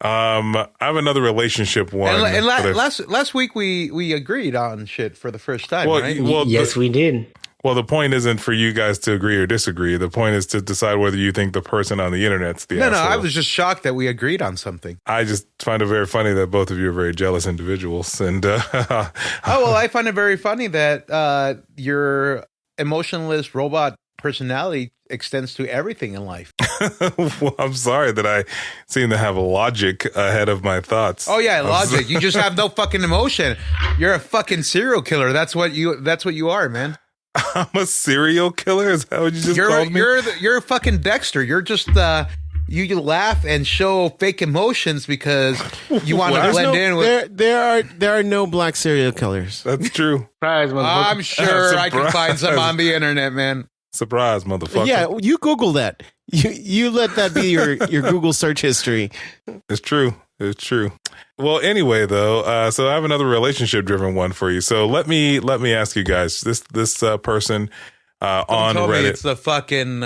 I have another relationship one. And last week we agreed on shit for the first time, right? Yes, we did. Well, the point isn't for you guys to agree or disagree. The point is to decide whether you think the person on the internet's the asshole. No, I was just shocked that we agreed on something. I just find it very funny that both of you are very jealous individuals. And I find it very funny that your emotionless robot personality extends to everything in life. Well, I'm sorry that I seem to have logic ahead of my thoughts. Oh yeah, logic. You just have no fucking emotion. You're a fucking serial killer. That's what you are, man. I'm a serial killer? Is that what you just called me? You're a fucking Dexter. You're just you laugh and show fake emotions because you want to blend in with. There are no black serial killers. That's true. Surprise, motherfucker. I'm sure I can find some on the internet, man. Surprise, motherfucker. Yeah, you Google that. You let that be your Google search history. It's true. Well, anyway, though, so I have another relationship-driven one for you. So let me ask you guys. This person on Reddit. It's the fucking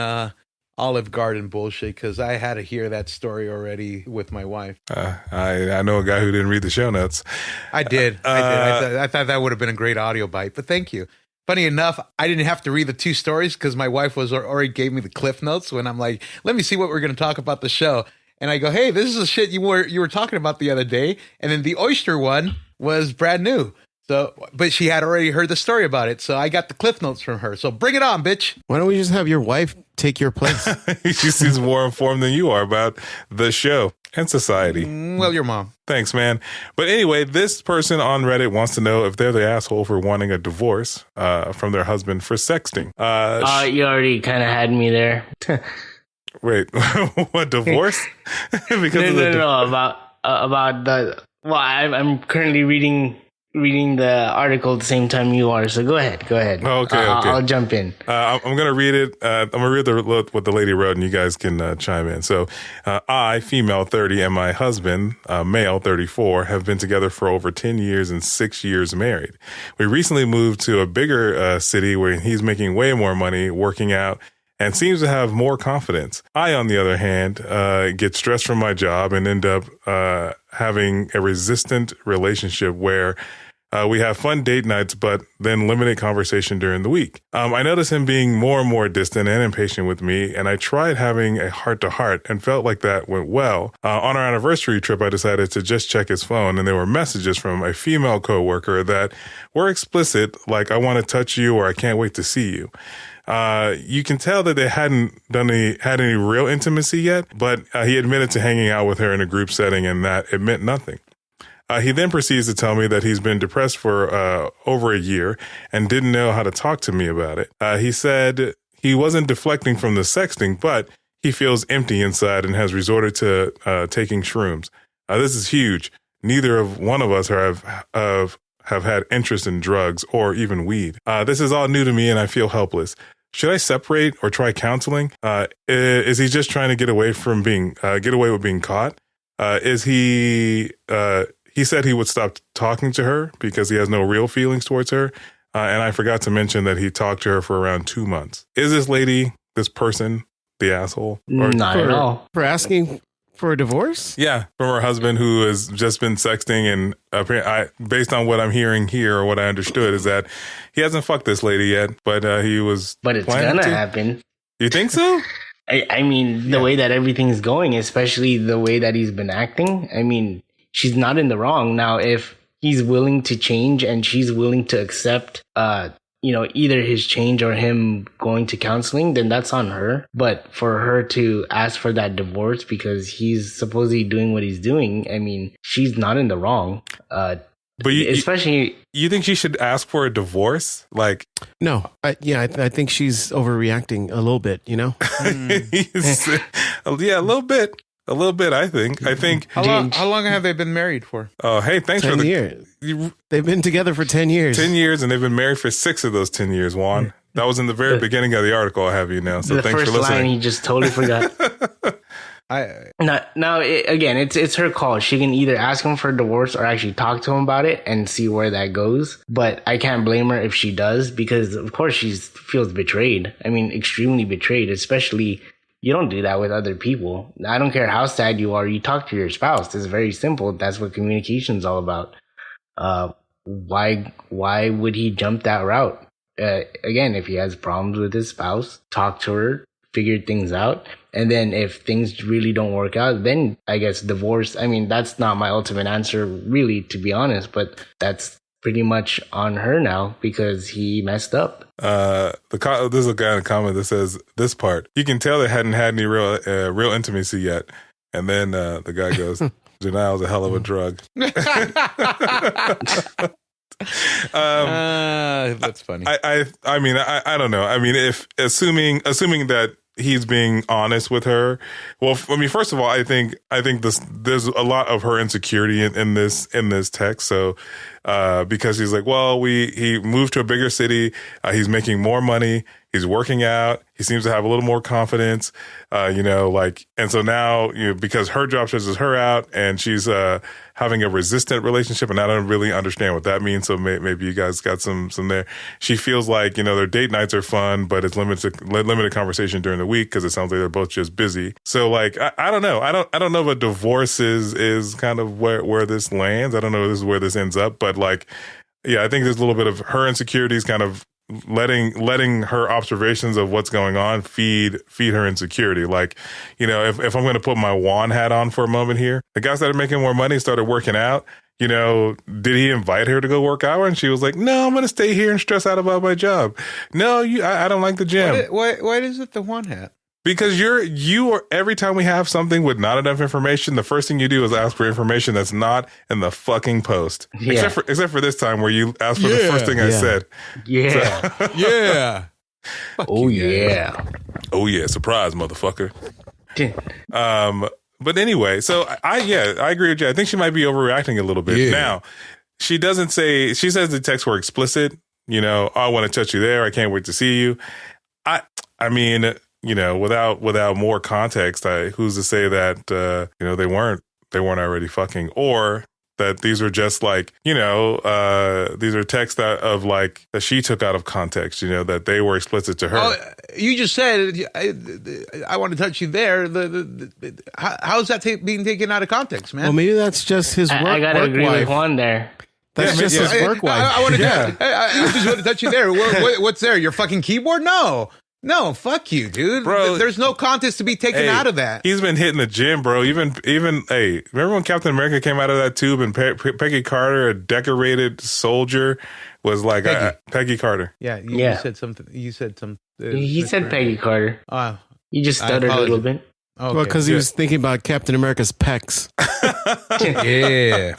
Olive Garden bullshit because I had to hear that story already with my wife. I know a guy who didn't read the show notes. I did. I thought that would have been a great audio bite, but thank you. funny enough, I didn't have to read the 2 stories because my wife was already gave me the cliff notes when I'm like, let me see what we're going to talk about the show. And I go, hey, this is the shit you were talking about the other day. And then the oyster one was brand new. So, but she had already heard the story about it. So I got the cliff notes from her. So bring it on, bitch. Why don't we just have your wife take your place? She seems more informed than you are about the show and society. Well, your mom. Thanks, man. But anyway, this person on Reddit wants to know if they're the asshole for wanting a divorce from their husband for sexting. You already kind of had me there. Wait, what, divorce? Because no, about the. Well, I'm currently reading the article at the same time you are. So go ahead. Okay. I'll jump in. I'm gonna read it. I'm gonna read what the lady wrote, and you guys can chime in. So, I, female 30, and my husband, male 34, have been together for over 10 years and 6 years married. We recently moved to a bigger city where he's making way more money, working out, and seems to have more confidence. I, on the other hand, get stressed from my job and end up having a resistant relationship where we have fun date nights, but then limited conversation during the week. I notice him being more and more distant and impatient with me, and I tried having a heart-to-heart and felt like that went well. On our anniversary trip, I decided to just check his phone, and there were messages from a female coworker that were explicit, like, I want to touch you or I can't wait to see you. You can tell that they hadn't had any real intimacy yet, but he admitted to hanging out with her in a group setting and that it meant nothing. He then proceeds to tell me that he's been depressed for over a year and didn't know how to talk to me about it. He said he wasn't deflecting from the sexting, but he feels empty inside and has resorted to taking shrooms. This is huge. Neither of one of us have had interest in drugs or even weed. This is all new to me and I feel helpless. Should I separate or try counseling? Is he just trying to get away with being caught? He said he would stop talking to her because he has no real feelings towards her. And I forgot to mention that he talked to her for around 2 months. Is this person, the asshole? Or not at all. For asking for a divorce? Yeah, from her husband who has just been sexting. And based on what I'm hearing here, or what I understood, is that he hasn't fucked this lady yet, but he was. But it's gonna happen. You think so? I mean, the way that everything's going, especially the way that he's been acting, I mean, she's not in the wrong. Now, if he's willing to change and she's willing to accept, either his change or him going to counseling, then that's on her. But for her to ask for that divorce because he's supposedly doing what he's doing, I mean, she's not in the wrong. But you think she should ask for a divorce? Like, no, I think she's overreacting a little bit. You know, yeah, a little bit. A little bit, I think. How long have they been married for? Oh, hey, thanks 10 for the years. They've been together for 10 years. 10 years, and they've been married for 6 of those 10 years, Juan. That was in the very beginning of the article I have you now. So thanks for listening. The first line he just totally forgot. Again, it's her call. She can either ask him for a divorce or actually talk to him about it and see where that goes. But I can't blame her if she does, because of course she feels betrayed. I mean, extremely betrayed, especially. You don't do that with other people. I don't care how sad you are. You talk to your spouse. It's very simple. That's what communication is all about. Why would he jump that route? Again, if he has problems with his spouse, talk to her, figure things out. And then if things really don't work out, then I guess divorce. I mean, that's not my ultimate answer, really, to be honest. But that's pretty much on her now because he messed up. There's a guy in a comment that says this part. You can tell they hadn't had any real intimacy yet, and then the guy goes, "Denial's a hell of a drug." That's funny. I mean, I don't know. I mean, if assuming that he's being honest with her. Well, I mean, first of all, I think there's a lot of her insecurity in this text. So, because he's like, well, he moved to a bigger city. He's making more money. He's working out. He seems to have a little more confidence, and so now, because her job stresses her out and she's, having a resistant relationship, and I don't really understand what that means. So maybe you guys got some there. She feels like, their date nights are fun, but it's limited conversation during the week because it sounds like they're both just busy. So like, I don't know. I don't know if a divorce is kind of where this lands. I don't know if this is where this ends up, but like, yeah, I think there's a little bit of her insecurities kind of letting her observations of what's going on feed her insecurity. Like, you know, if I'm going to put my Juan hat on for a moment here, the guy started making more money, started working out. You know, did he invite her to go work out? And she was like, no, I'm going to stay here and stress out about my job. No, I don't like the gym. Why is it the one hat? Because you are, every time we have something with not enough information, the first thing you do is ask for information that's not in the fucking post. Yeah. Except for this time where you asked for the first thing I said. Yeah. So, yeah. Oh yeah. Oh yeah. Surprise, motherfucker. But anyway, so I agree with you. I think she might be overreacting a little bit. Yeah. Now, she says the texts were explicit. You know, I want to touch you there. I can't wait to see you. I mean, you know, without more context, who's to say that, you know, they weren't already fucking, or that these are just like, you know, these are texts that she took out of context, you know, that they were explicit to her. Oh, you just said, I want to touch you there. How is that being taken out of context, man? Well, maybe that's just his work. I gotta agree with Juan there. That's just his work wife. I want to. I just want to touch you there. What's there? Your fucking keyboard? No, fuck you, dude. Bro, there's no contest to be taken out of that. He's been hitting the gym, bro. Even hey, remember when Captain America came out of that tube and Peggy Carter, a decorated soldier, was like Peggy Carter. Yeah, you said something. You said some. He said Peggy Carter. You just stuttered a little bit. Okay, well, because he was thinking about Captain America's pecs. Yeah.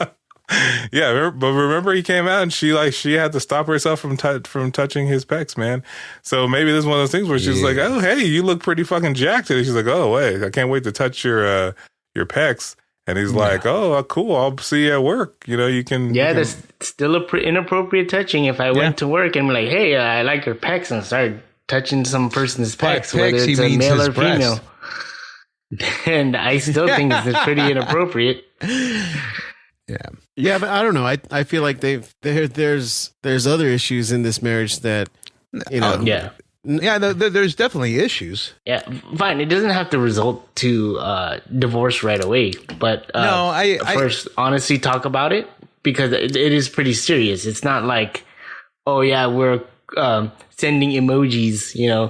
Yeah, but remember he came out and she had to stop herself from touching his pecs, man. So maybe this is one of those things where she's like, "Oh, hey, you look pretty fucking jacked." And she's like, "Oh, wait, I can't wait to touch your pecs." And he's like, "Oh, cool, I'll see you at work. You know, you can." Yeah, that's still inappropriate touching. If I went to work and be like, "Hey, I like your pecs," and started touching some person's pecs, whether it's a male or female, and I still think it's pretty inappropriate. Yeah, but I don't know. I feel like there's other issues in this marriage that, you know. There's definitely issues. Yeah, fine. It doesn't have to result to divorce right away, but first, honestly, talk about it, because it is pretty serious. It's not like, oh yeah, we're sending emojis, you know,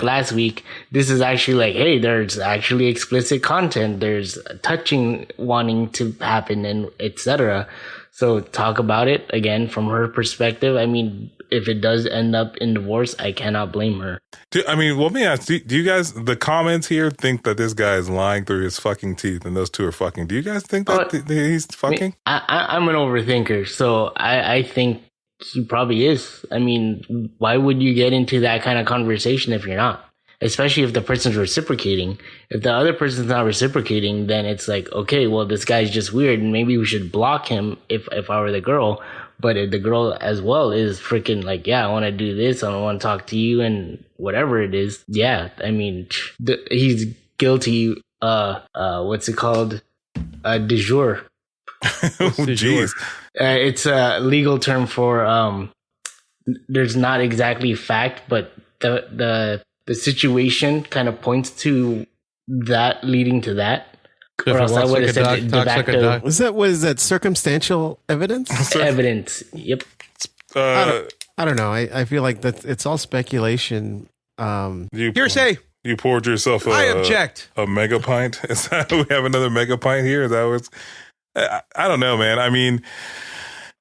last week. This is actually like, hey, there's actually explicit content. There's touching wanting to happen, and etc. So talk about it again from her perspective. I mean, if it does end up in divorce, I cannot blame her. I mean, let me ask, do you guys, the comments here, think that this guy is lying through his fucking teeth and those two are fucking? Do you guys think that he's fucking? I'm an overthinker, so I think he probably is. I mean, why would you get into that kind of conversation if you're not? Especially if the person's reciprocating. If the other person's not reciprocating, then it's like, okay, well, this guy's just weird, and maybe we should block him if I were the girl. But if the girl as well is freaking like, yeah, I want to do this, I want to talk to you, and whatever it is, yeah, I mean, he's guilty. What's it called? De jure. Jeez. It's a legal term for there's not exactly fact, but the situation kind of points to that leading to that. Or else I would have said de facto. What is that? Circumstantial evidence? Evidence. Yep. I don't know. I feel like that it's all speculation. Hearsay. You poured yourself I object. A mega pint. Is that, we have another mega pint here? Is that what's, I don't know, man. I mean,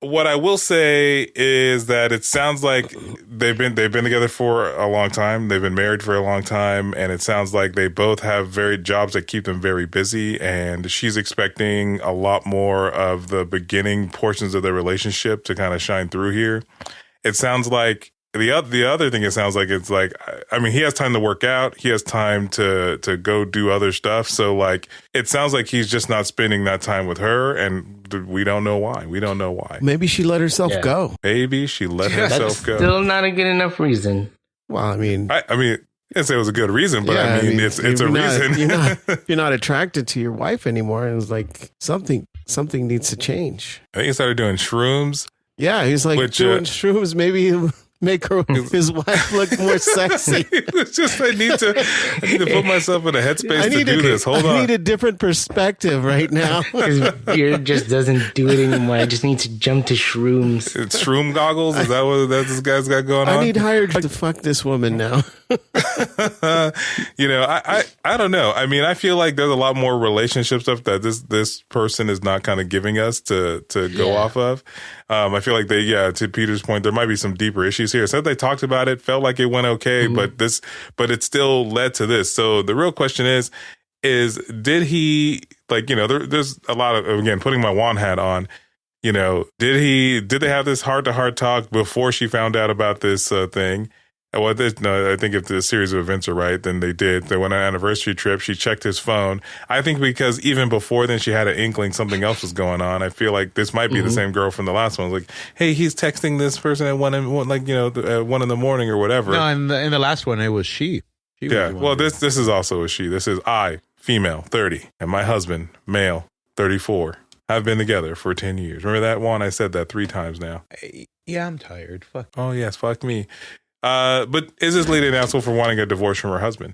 what I will say is that it sounds like they've been together for a long time. They've been married for a long time, and it sounds like they both have jobs that keep them very busy. And she's expecting a lot more of the beginning portions of their relationship to kind of shine through here. It sounds like the other thing. It sounds like it's like, I mean, he has time to work out. He has time to go do other stuff. So like, it sounds like he's just not spending that time with her, and we don't know why. Maybe she let herself go. Maybe she let herself go. Still not a good enough reason. Well, I mean, I didn't say it was a good reason, but I mean it's a reason. You're not attracted to your wife anymore, and it's like something needs to change. I think he started doing shrooms. Yeah, he's like doing shrooms. make his wife look more sexy. It's just I need to put myself in a headspace to do this. Hold on. I need a different perspective right now. Beer just doesn't do it anymore. I just need to jump to shrooms. It's shroom goggles? Is that what this guy's got going on? I need hired to fuck this woman now. I don't know. I mean, I feel like there's a lot more relationship stuff that this person is not kind of giving us to go off of. I feel like to Peter's point, there might be some deeper issues here. So they talked about it, felt like it went okay, but it still led to this. So the real question is did he, there's a lot of, again, putting my Juan hat on, did they have this heart-to-heart talk before she found out about this thing? Well, I think if the series of events are right, then they did. They went on an anniversary trip. She checked his phone. I think because even before then, she had an inkling something else was going on. I feel like this might be the same girl from the last one. Like, hey, he's texting this person at 1 in the morning or whatever. No, in the last one, it was she. Well, this is also a she. This is I, female, 30, and my husband, male, 34. Have been together for 10 years. Remember that one? I said that 3 times now. Yeah, I'm tired. Fuck. Oh, yes. Fuck me. But is this lady an asshole for wanting a divorce from her husband?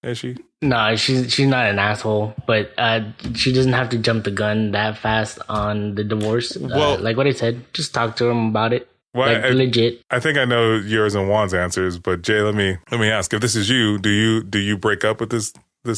Is she? No, she's not an asshole, but she doesn't have to jump the gun that fast on the divorce. Well, like what I said, just talk to him about it. Well, legit. I think I know yours and Juan's answers, but Jay, let me ask: if this is you, do you break up with this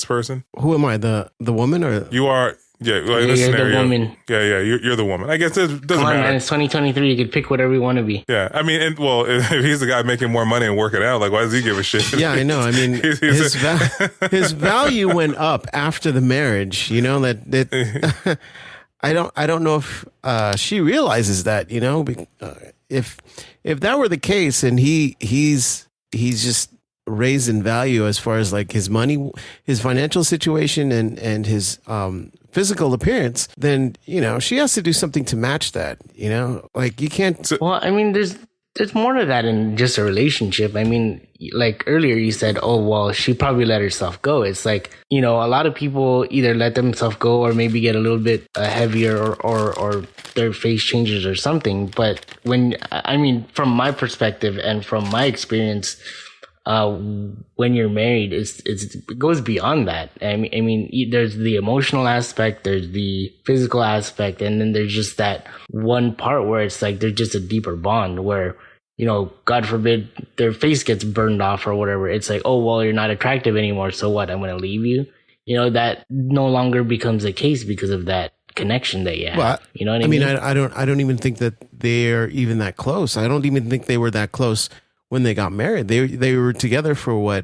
person? Who am I? The woman or you are? Yeah, well, you're the woman. Yeah, you're the woman. I guess it doesn't Come on, matter. Man, it's 2023. You could pick whatever you want to be. Yeah, I mean, if he's the guy making more money and working out, like, why does he give a shit? Yeah, I know. I mean, his value went up after the marriage. I don't know if she realizes that. If that were the case, and he's just raised in value as far as like his money, his financial situation, and his physical appearance, then she has to do something to match that. Like you can't. Well, I mean, there's more to that in just a relationship. I mean, like earlier you said, oh well, she probably let herself go. It's like a lot of people either let themselves go or maybe get a little bit heavier or their face changes or something. But from my perspective and from my experience, when you're married, it goes beyond that. I mean, there's the emotional aspect, there's the physical aspect, and then there's just that one part where it's like there's just a deeper bond where, God forbid their face gets burned off or whatever. It's like, oh, well, you're not attractive anymore. So what? I'm going to leave you. That no longer becomes a case because of that connection that you have. Well, you know what I mean? I don't even think that they're even that close. I don't even think they were that close when they got married. They were together for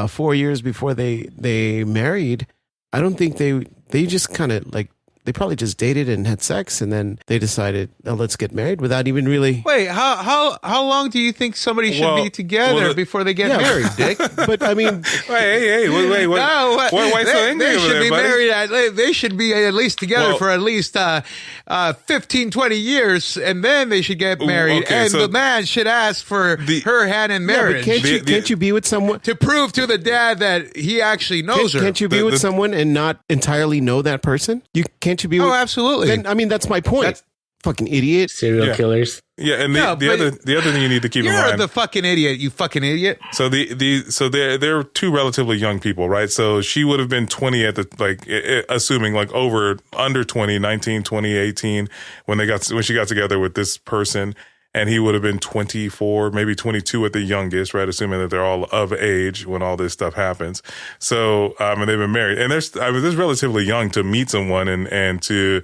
4 years before they married. I don't think they just kind of like, they probably just dated and had sex, and then they decided, oh, let's get married without even really. Wait, how long do you think somebody should be together before they get married, Dick? But I mean, wait, no, why so angry they over should there, be buddy? married. They should be at least together for at least 15, 20 years, and then they should get married. Okay, and so the man should ask for her hand in marriage. Yeah, but can't you be with someone to prove to the dad that he actually knows her? Can't you be with someone and not entirely know that person? Can't you be? Oh, absolutely. Then, I mean, that's my point. That's fucking idiot. Serial killers. Yeah, and the other thing you need to keep in mind. You're the fucking idiot, you fucking idiot. So they're two relatively young people, right? So she would have been 20 at the assuming under 20, 19, 20, 18 when she got together with this person, and he would have been 24, maybe 22 at the youngest, right? Assuming that they're all of age when all this stuff happens. So and they've been married, and they're relatively young to meet someone and to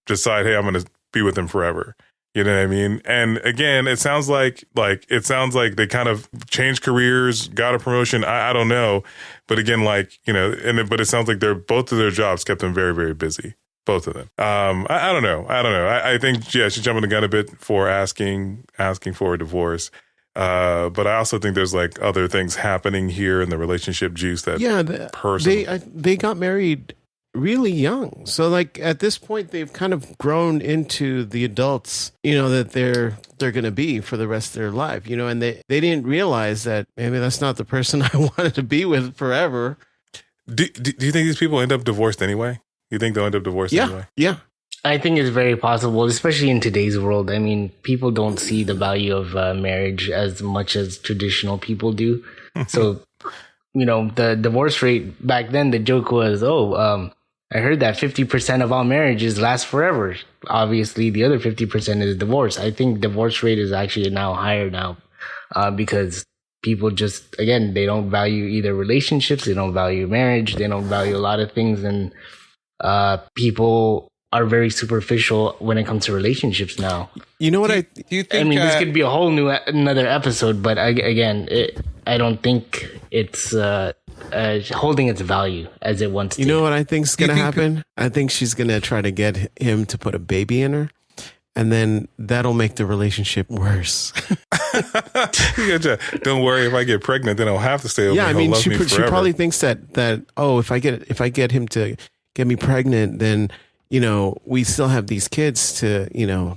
decide, hey, I'm going to be with him forever. You know what I mean? And again, it sounds like they kind of changed careers, got a promotion. I don't know, but again, but it sounds like both of their jobs kept them very, very busy. Both of them. I don't know. I think she's jumping the gun a bit for asking for a divorce. But I also think there's other things happening here in the relationship juice that person. They got married really young. So at this point they've kind of grown into the adults, that they're going to be for the rest of their life, and they didn't realize that maybe that's not the person I wanted to be with forever. Do you think these people end up divorced anyway? You think they'll end up divorced anyway? Yeah. I think it's very possible, especially in today's world. I mean, people don't see the value of marriage as much as traditional people do. So, the divorce rate back then, the joke was, I heard that 50% of all marriages last forever. Obviously, the other 50% is divorce. I think divorce rate is actually now higher now because people just, again, they don't value either relationships. They don't value marriage. They don't value a lot of things. And people are very superficial when it comes to relationships now. You know what do you think? I mean, this could be a whole another episode, but I don't think it's holding its value as it once did. You know what I think's going to happen? I think she's going to try to get him to put a baby in her, and then that'll make the relationship worse. Don't worry, if I get pregnant, then I'll have to stay over. Yeah, I mean, she probably thinks that if I get him to get me pregnant, then we still have these kids to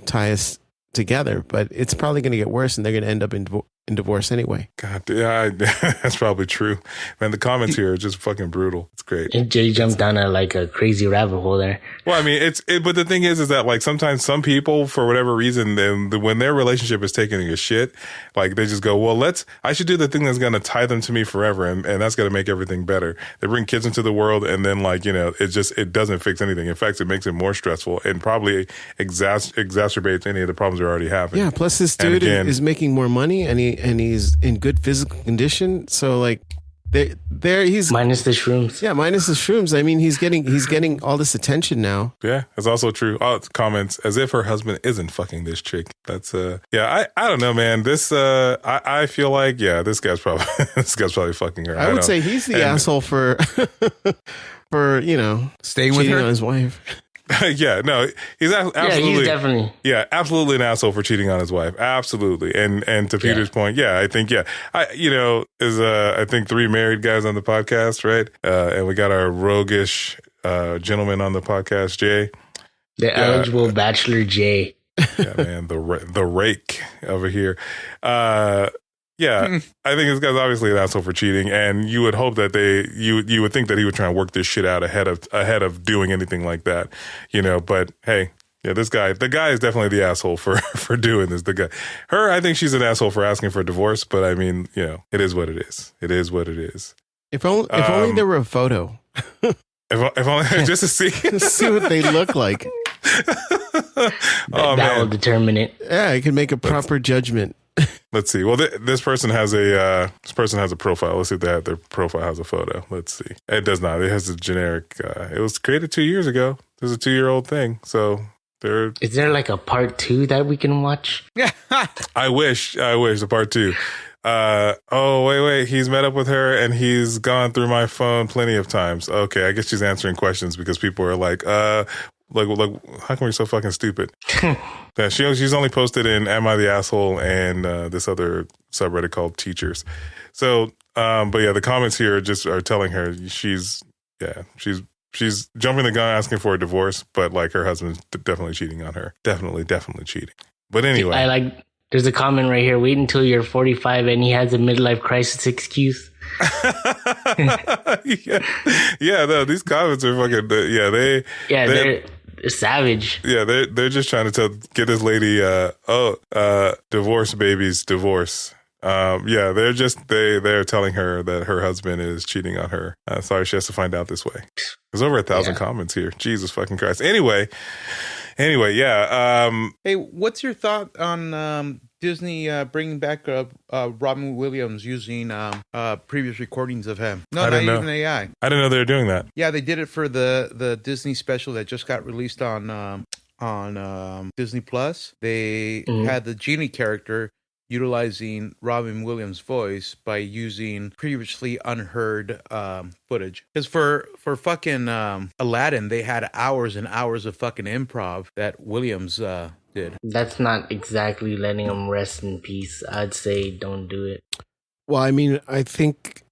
tie us together. But it's probably going to get worse, and they're going to end up in divorce anyway. God, yeah, that's probably true. Man, the comments here are just fucking brutal. It's great. And Jay jumped down a crazy rabbit hole there. Well, I mean, but the thing is that like sometimes some people, for whatever reason, when their relationship is taking a shit, like they just go, well, I should do the thing that's going to tie them to me forever. And that's going to make everything better. They bring kids into the world and then it doesn't fix anything. In fact, it makes it more stressful and probably exacerbates any of the problems they're already having. Yeah. Plus this dude is making more money and he's in good physical condition. So like he's minus the shrooms. Yeah, minus the shrooms. I mean, he's getting all this attention now. Yeah, that's also true. Comments as if her husband isn't fucking this chick. That's I don't know, man. This I feel like this guy's probably fucking her. I would say he's the asshole for staying with her on his wife. Yeah, no, he's absolutely, he's definitely, absolutely an asshole for cheating on his wife. Absolutely. And to Peter's point, I think, I think 3 married guys on the podcast, right? And we got our roguish gentleman on the podcast, Jay. The eligible bachelor Jay. Yeah, man, the rake over here. I think this guy's obviously an asshole for cheating, and you would hope that you would think that he would try and work this shit out ahead of doing anything like that, But hey, the guy is definitely the asshole for doing this. The guy, I think she's an asshole for asking for a divorce, but I mean, it is what it is. It is what it is. If only there were a photo. If only just to see what they look like. That will determine it. Yeah, I can make a proper judgment. Let's see. Well, this person has a profile. Let's see if their profile has a photo. Let's see. It does not. It has a generic. It was created 2 years ago. This is a 2-year-old thing. So is there like a part 2 that we can watch? I wish the part 2. Wait. He's met up with her and he's gone through my phone plenty of times. Okay, I guess she's answering questions because people are like, how come you're so fucking stupid? Yeah, she's only posted in Am I the Asshole and this other subreddit called Teachers. So, the comments here are telling her she's jumping the gun asking for a divorce, but like her husband's definitely cheating on her. Definitely cheating. But anyway. There's a comment right here. Wait until you're 45 and he has a midlife crisis excuse. No, these comments are fucking. They're savage. Yeah, they're just trying to get this lady. Divorce babies, divorce. They're telling her that her husband is cheating on her. Sorry, she has to find out this way. There's over 1,000 comments here. Jesus fucking Christ. Anyway, yeah. Hey, what's your thought on Disney bringing back Robin Williams using previous recordings of him? No, not using AI. I didn't know they were doing that. Yeah, they did it for the Disney special that just got released on Disney Plus. They had the Genie character utilizing Robin Williams' voice by using previously unheard footage. Because for fucking Aladdin, they had hours and hours of fucking improv that Williams did. That's not exactly letting him rest in peace. I'd say don't do it. Well, I mean, I think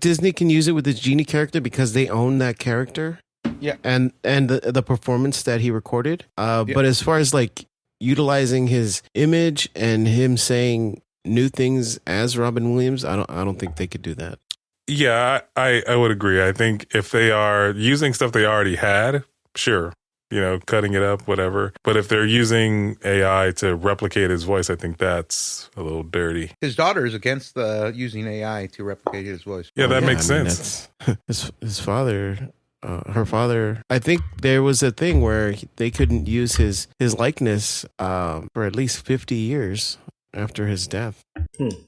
Disney can use it with the Genie character because they own that character. Yeah. And the performance that he recorded. But as far as like utilizing his image and him saying new things as Robin Williams, I don't think they could do that. Yeah, I would agree. I think if they are using stuff they already had, sure. cutting it up, whatever. But if they're using AI to replicate his voice, I think that's a little dirty. His daughter is against using AI to replicate his voice. Yeah, that makes sense. His father. Her father, I think there was a thing where they couldn't use his likeness for at least 50 years after his death.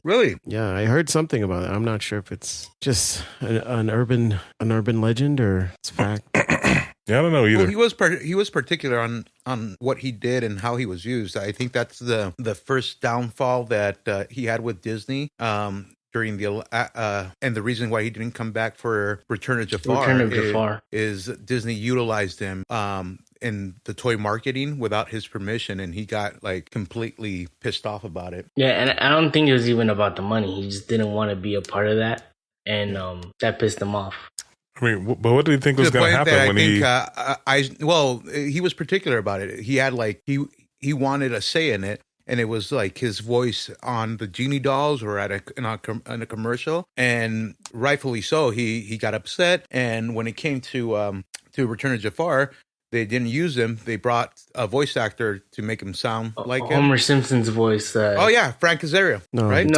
Really? Yeah, I heard something about it. I'm not sure if it's just an urban legend or it's fact. Yeah, I don't know either. Well, he was particular on what he did and how he was used. I think that's the first downfall that he had with Disney. During and the reason why he didn't come back for Return of Jafar is Disney utilized him in the toy marketing without his permission, and he got like completely pissed off about it. Yeah, and I don't think it was even about the money. He just didn't want to be a part of that, and that pissed him off. I mean, but what do you think was going to happen when he was particular about it. He had he wanted a say in it. And it was like his voice on the Genie dolls or in a commercial. And rightfully so, he got upset. And when it came to Return of Jafar, they didn't use him. They brought a voice actor to make him sound like Homer Simpson's voice. Frank Azaria. No, right?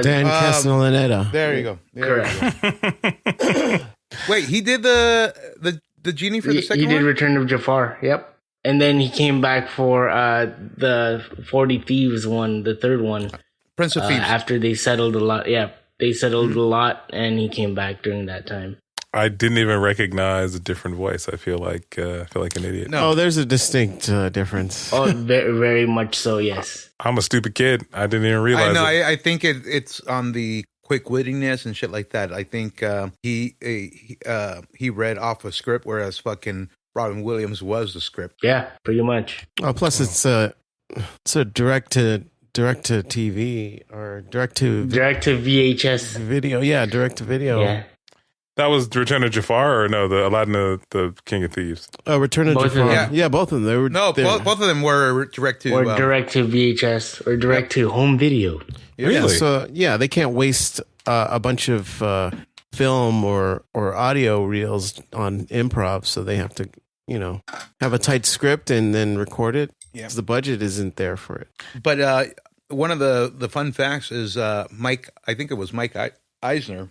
Dan Castellaneta. There you go. Correct. Wait, he did the Genie for the second one? He did Return of Jafar, yep. And then he came back for the 40 Thieves one, the third one. Prince of Thieves. After they settled a lot. Yeah, they settled a lot, and he came back during that time. I didn't even recognize a different voice. I feel like an idiot. No, there's a distinct difference. Oh, very, very much so, yes. I'm a stupid kid. I didn't even realize it. I think it's on the quick wittiness and shit like that. I think he read off a script, whereas fucking Robin Williams was the script. Yeah, pretty much. Oh, plus it's a direct to TV or direct to VHS video. Yeah, direct to video. Yeah. That was Return of Jafar, or no, the Aladdin, the King of Thieves. Return of Jafar. Yeah, both of them. They were both of them were direct to direct to VHS or direct to home video. Really? Yeah, so they can't waste a bunch of film or audio reels on improv, so they have to have a tight script and then record it. Yeah, the budget isn't there for it. But one of the fun facts is Mike. I think it was Mike Eisner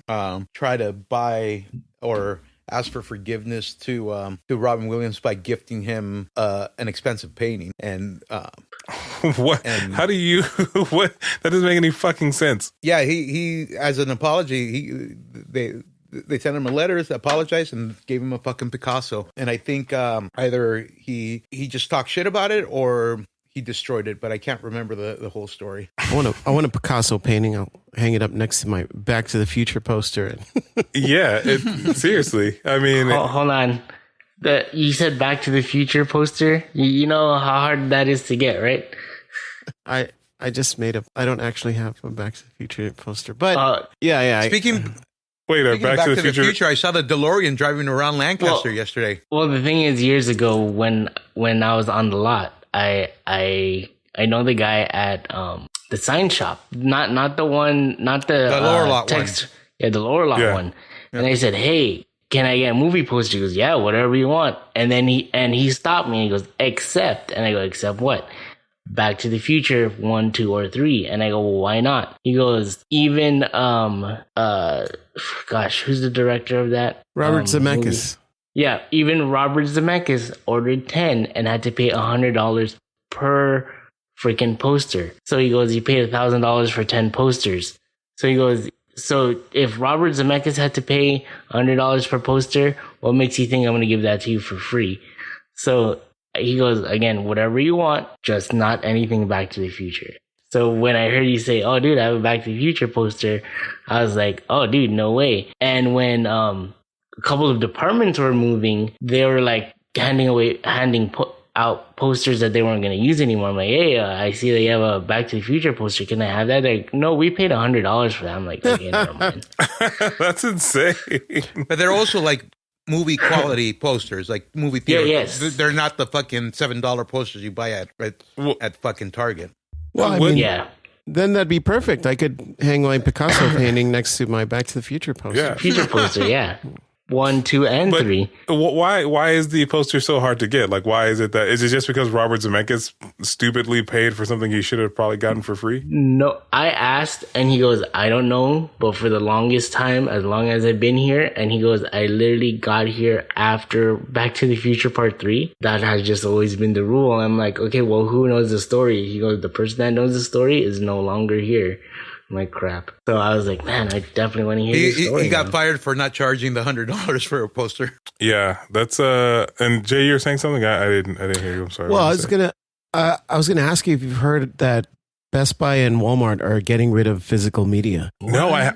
tried to buy or ask for forgiveness to Robin Williams by gifting him an expensive painting. And what? How do you? What? That doesn't make any fucking sense. Yeah, he as an apology, they sent him a letter, apologized, and gave him a fucking Picasso. And I think either he just talked shit about it or he destroyed it, but I can't remember the whole story. I want a Picasso painting. I'll hang it up next to my Back to the Future poster. Yeah, seriously. I mean, hold on. You said Back to the Future poster. You know how hard that is to get, right? I just made up. I don't actually have a Back to the Future poster, but yeah. Speaking Back to the Future. I saw the DeLorean driving around Lancaster yesterday. Well, the thing is, years ago when I was on the lot, I know the guy at the sign shop, not the one, not the lower lot text, one. Yeah, the lower lot one. And I said, "Hey, can I get a movie poster?" He goes, "Yeah, whatever you want." And then he stopped me and he goes, "Except," and I go, "Except what?" Back to the Future 1, 2, or 3. And I go, well, why not? He goes, even who's the director of that? Robert Zemeckis. Movie? Yeah, even Robert Zemeckis ordered 10 and had to pay $100 per freaking poster. So he goes, you paid $1,000 for 10 posters. So he goes, so if Robert Zemeckis had to pay $100 per poster, what makes you think I'm going to give that to you for free? So he goes, again, whatever you want, just not anything Back to the Future. So when I heard you say, oh, dude, I have a Back to the Future poster, I was like, oh, dude, no way. And when a couple of departments were moving, they were like handing out posters that they weren't going to use anymore. I'm like, hey, I see that you have a Back to the Future poster. Can I have that? They're like, no, we paid $100 for that. I'm like, okay, never mind. That's insane. But they're also like movie quality posters, like movie theater. Yeah, yes. They're not the fucking $7 posters you buy at fucking Target. Well, I mean, then that'd be perfect. I could hang my Picasso painting next to my Back to the Future poster. Yeah. Future poster, yeah. 1, 2, and But 3. why is the poster so hard to get? Like, why is it that? Is it just because Robert Zemeckis stupidly paid for something he should have probably gotten for free? No, I asked, and he goes, I don't know, but for the longest time, as long as I've been here, and he goes, I literally got here after Back to the Future Part 3. That has just always been the rule. I'm like, okay, well, who knows the story? He goes, the person that knows the story is no longer here. I'm like, crap. So I was like, man, I definitely want to hear this story. He got fired for not charging the $100 for a poster. Yeah, that's and Jay, you were saying something. I didn't hear you. I'm sorry. Well, I was gonna ask you if you've heard that Best Buy and Walmart are getting rid of physical media. No, I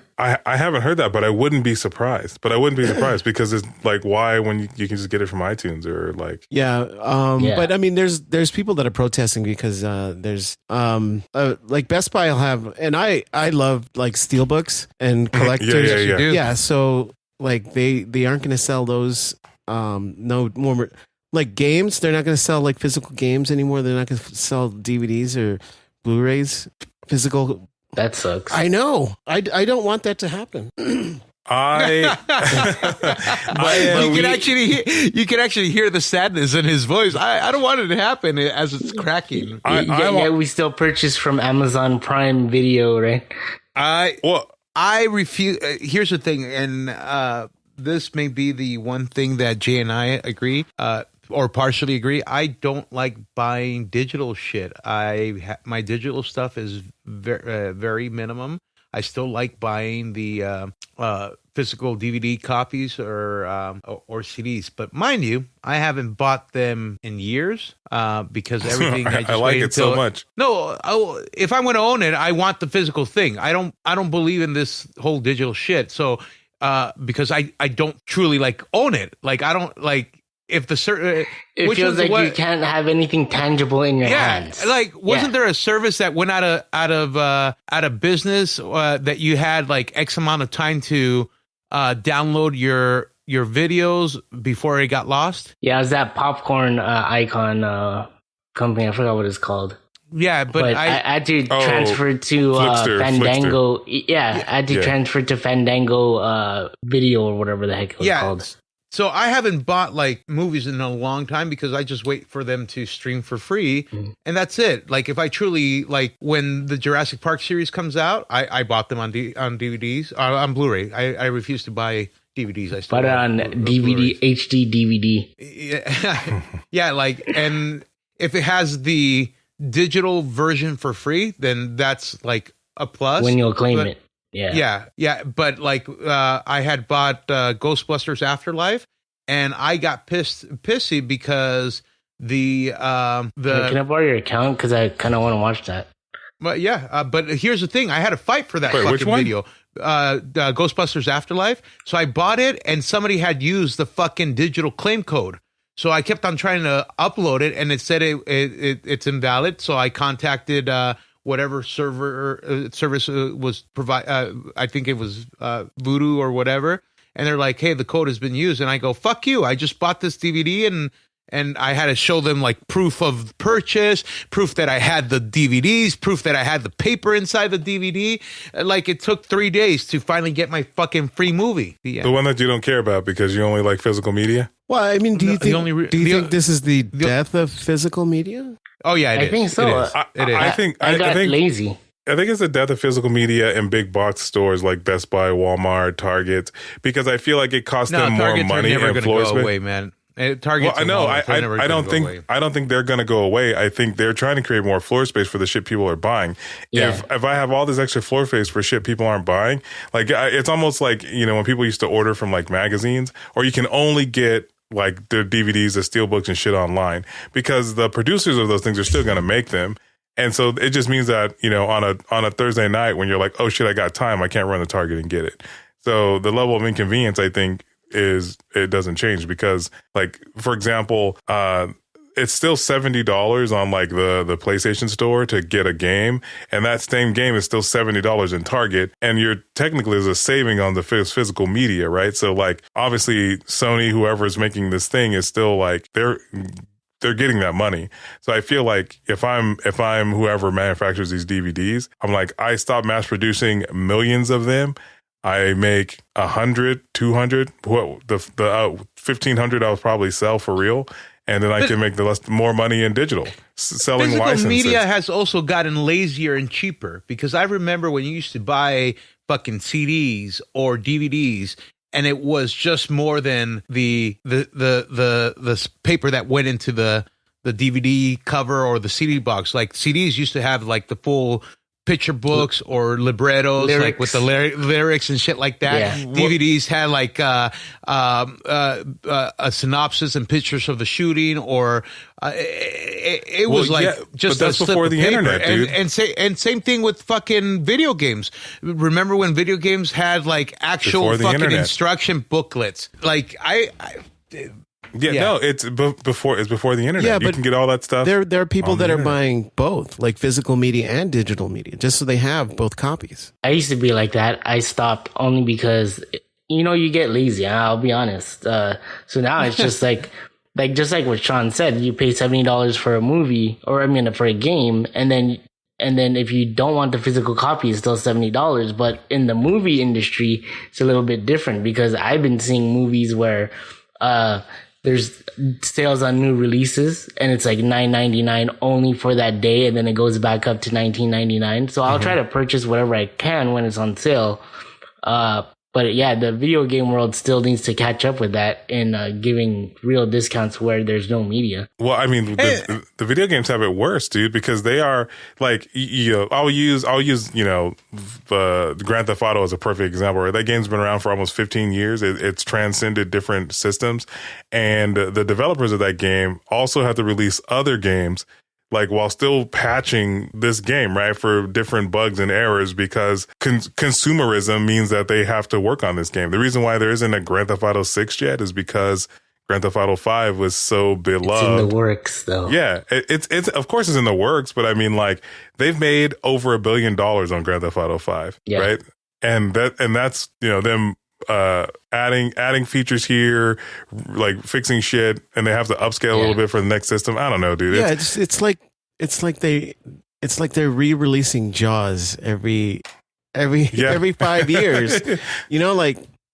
haven't heard that, but I wouldn't be surprised. Because it's like, why when you can just get it from iTunes or like. Yeah. But I mean, there's people that are protesting because there's like Best Buy will have, and I love like steelbooks and collectors. Yeah. So like they aren't going to sell those. No more like games. They're not going to sell like physical games anymore. They're not going to sell DVDs or Blu-rays physical. That sucks. I know. I don't want that to happen. You can actually hear the sadness in his voice. I don't want it to happen as it's cracking. We still purchase from Amazon Prime Video, right? I refuse. Here's the thing, and this may be the one thing that Jay and I agree. Or partially agree. I don't like buying digital shit. My digital stuff is very minimum. I still like buying the physical DVD copies or CDs. But mind you, I haven't bought them in years because everything. I like it so much. No, if I'm going to own it, I want the physical thing. I don't believe in this whole digital shit. So because I don't truly like own it. Like I don't like. If the it feels like you can't have anything tangible in your hands. Like wasn't there a service that went out of business that you had like X amount of time to download your videos before it got lost? Yeah, it was that popcorn icon company. I forgot what it's called. Yeah, but I had to transfer to Fandango. Flickster. Yeah, I had to transfer to Fandango Video or whatever the heck it was called. So I haven't bought like movies in a long time because I just wait for them to stream for free, and that's it. Like if I truly like when the Jurassic Park series comes out, I bought them on DVDs, on Blu-ray. I refuse to buy DVDs. I still bought it on DVD, HD DVD. Yeah, like, and if it has the digital version for free, then that's like a plus. When you'll claim it. Yeah. But like, I had bought Ghostbusters Afterlife, and I got pissy because the Can I borrow your account because I kind of want to watch that? But but here's the thing: I had to fight for that fucking video. Ghostbusters Afterlife. So I bought it, and somebody had used the fucking digital claim code. So I kept on trying to upload it, and it said it's invalid. So I contacted whatever service was provide. I think it was Voodoo or whatever, and they're like, "Hey, the code has been used." And I go, "Fuck you! I just bought this DVD and I had to show them like proof of purchase, proof that I had the DVDs, proof that I had the paper inside the DVD. Like it took 3 days to finally get my fucking free movie. The one that you don't care about because you only like physical media. Well, I mean, do you think this is the death of physical media? Oh yeah, I think so. It is. I think lazy. I think it's the death of physical media in big box stores like Best Buy, Walmart, Target, because I feel like it costs them more Targets money are never and floor go space. away, man. Targets. Well, I know. I don't think they're going to go away. I think they're trying to create more floor space for the shit people are buying. Yeah. If I have all this extra floor space for shit people aren't buying, like it's almost like, you know, when people used to order from like magazines, or you can only get like their DVDs, the steelbooks and shit online because the producers of those things are still going to make them. And so it just means that, you know, on a Thursday night when you're like, oh shit, I got time, I can't run to Target and get it. So the level of inconvenience, I think, it doesn't change because, like, for example, it's still $70 on like the PlayStation Store to get a game, and that same game is still $70 in Target, and you're technically there's a saving on the physical media, right? So like obviously Sony, whoever's making this thing, is still like they're getting that money. So I feel like if I'm whoever manufactures these DVDs, I'm like, I stop mass producing millions of them. I make 100, 200, what the 1,500 I'll probably sell for real. And then I can make more money in digital selling physical licenses. Media has also gotten lazier and cheaper, because I remember when you used to buy fucking CDs or DVDs, and it was just more than the paper that went into the DVD cover or the CD box. Like CDs used to have like the full picture books or librettos, like with the lyrics and shit like that. Yeah. DVDs had like a synopsis and pictures of the shooting, or it was just that's before the internet, dude. And same thing with fucking video games. Remember when video games had like actual fucking instruction booklets? Like it's before the internet. Yeah, you can get all that stuff. There are people that are buying both, like physical media and digital media, just so they have both copies. I used to be like that. I stopped only because, you get lazy. I'll be honest. So now it's just like what Sean said, you pay $70 for a movie, or for a game, and then if you don't want the physical copy, it's still $70. But in the movie industry, it's a little bit different, because I've been seeing movies where there's sales on new releases, and it's like $9.99 only for that day, and then it goes back up to $19.99. So I'll try to purchase whatever I can when it's on sale. But yeah, the video game world still needs to catch up with that in giving real discounts where there's no media. Well, the video games have it worse, dude, because they are like, I'll use Grand Theft Auto as a perfect example. Right? That game's been around for almost 15 years. It's transcended different systems, and the developers of that game also have to release other games, like, while still patching this game, right, for different bugs and errors, because consumerism means that they have to work on this game. The reason why there isn't a Grand Theft Auto 6 yet is because Grand Theft Auto 5 was so beloved. It's in the works, though. Yeah, it's of course it's in the works, but they've made over $1 billion on Grand Theft Auto 5, right? And that's them adding features here, like fixing shit, and they have to upscale a little bit for the next system. I don't know, dude. It's like they're re-releasing Jaws every 5 years.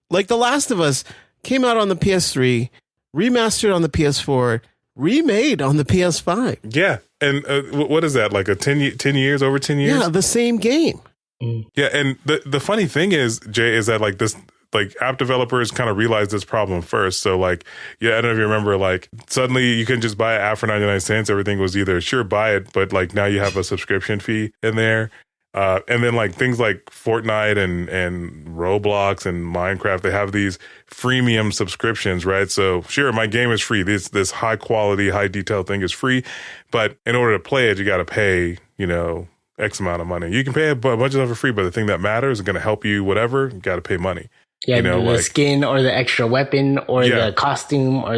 Like The Last of Us came out on the PS3, remastered on the PS4, remade on the PS5. Yeah, and what is that, like a 10 years, over 10 years? Yeah, the same game. Yeah, and the funny thing is, Jay, is that like this. Like, app developers kind of realized this problem first. So, like, I don't know if you remember, like, suddenly you couldn't just buy an app for 99 cents. Everything was either, sure, buy it, but, like, now you have a subscription fee in there. And then, like, things like Fortnite and Roblox and Minecraft, they have these freemium subscriptions, right? So, sure, my game is free. This high-quality, high-detail thing is free. But in order to play it, you got to pay, X amount of money. You can pay a bunch of stuff for free, but the thing that matters is going to help you, whatever, you got to pay money. Yeah, the skin or the extra weapon or the costume or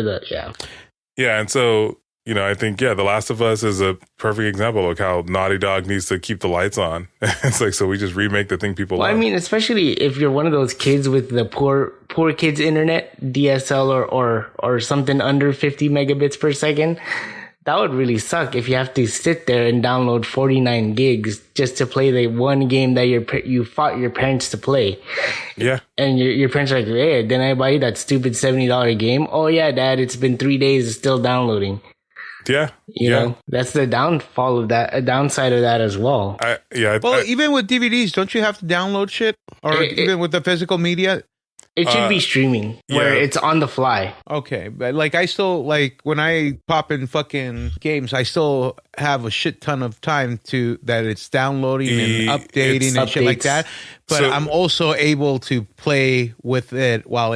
Yeah, and so, I think, The Last of Us is a perfect example of how Naughty Dog needs to keep the lights on. It's like, so we just remake the thing people love. Especially if you're one of those kids with the poor kids internet, DSL or something under 50 megabits per second. That would really suck if you have to sit there and download 49 gigs just to play the one game that you fought your parents to play. Yeah. And your parents are like, hey, didn't I buy you that stupid $70 game? Oh, yeah, Dad, it's been 3 days. It's still downloading. Yeah. You know, that's the downfall of that, a downside of that as well. Even with DVDs, don't you have to download shit? Or even with the physical media? It should be streaming where it's on the fly. Okay. But like, I still, like, when I pop in fucking games, I still have a shit ton of time that it's downloading and updating and shit like that. But I'm also able to play with it while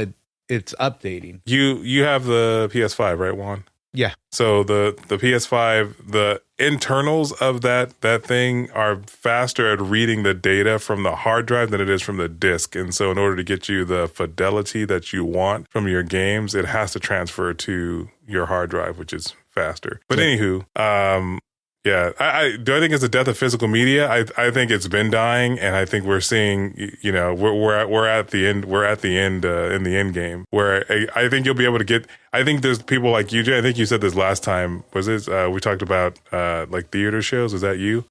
it's updating. You have the PS5, right, Juan? Yeah. So the PS5, the internals of that thing are faster at reading the data from the hard drive than it is from the disk. And so in order to get you the fidelity that you want from your games, it has to transfer to your hard drive, which is faster. But anywho, I think it's the death of physical media. I think it's been dying, and I think we're seeing, we're at the end. We're at the end in the end game, where I think you'll be able to get. I think there's people like you, Jay. I think you said this last time. Was it we talked about like theater shows? Was that you?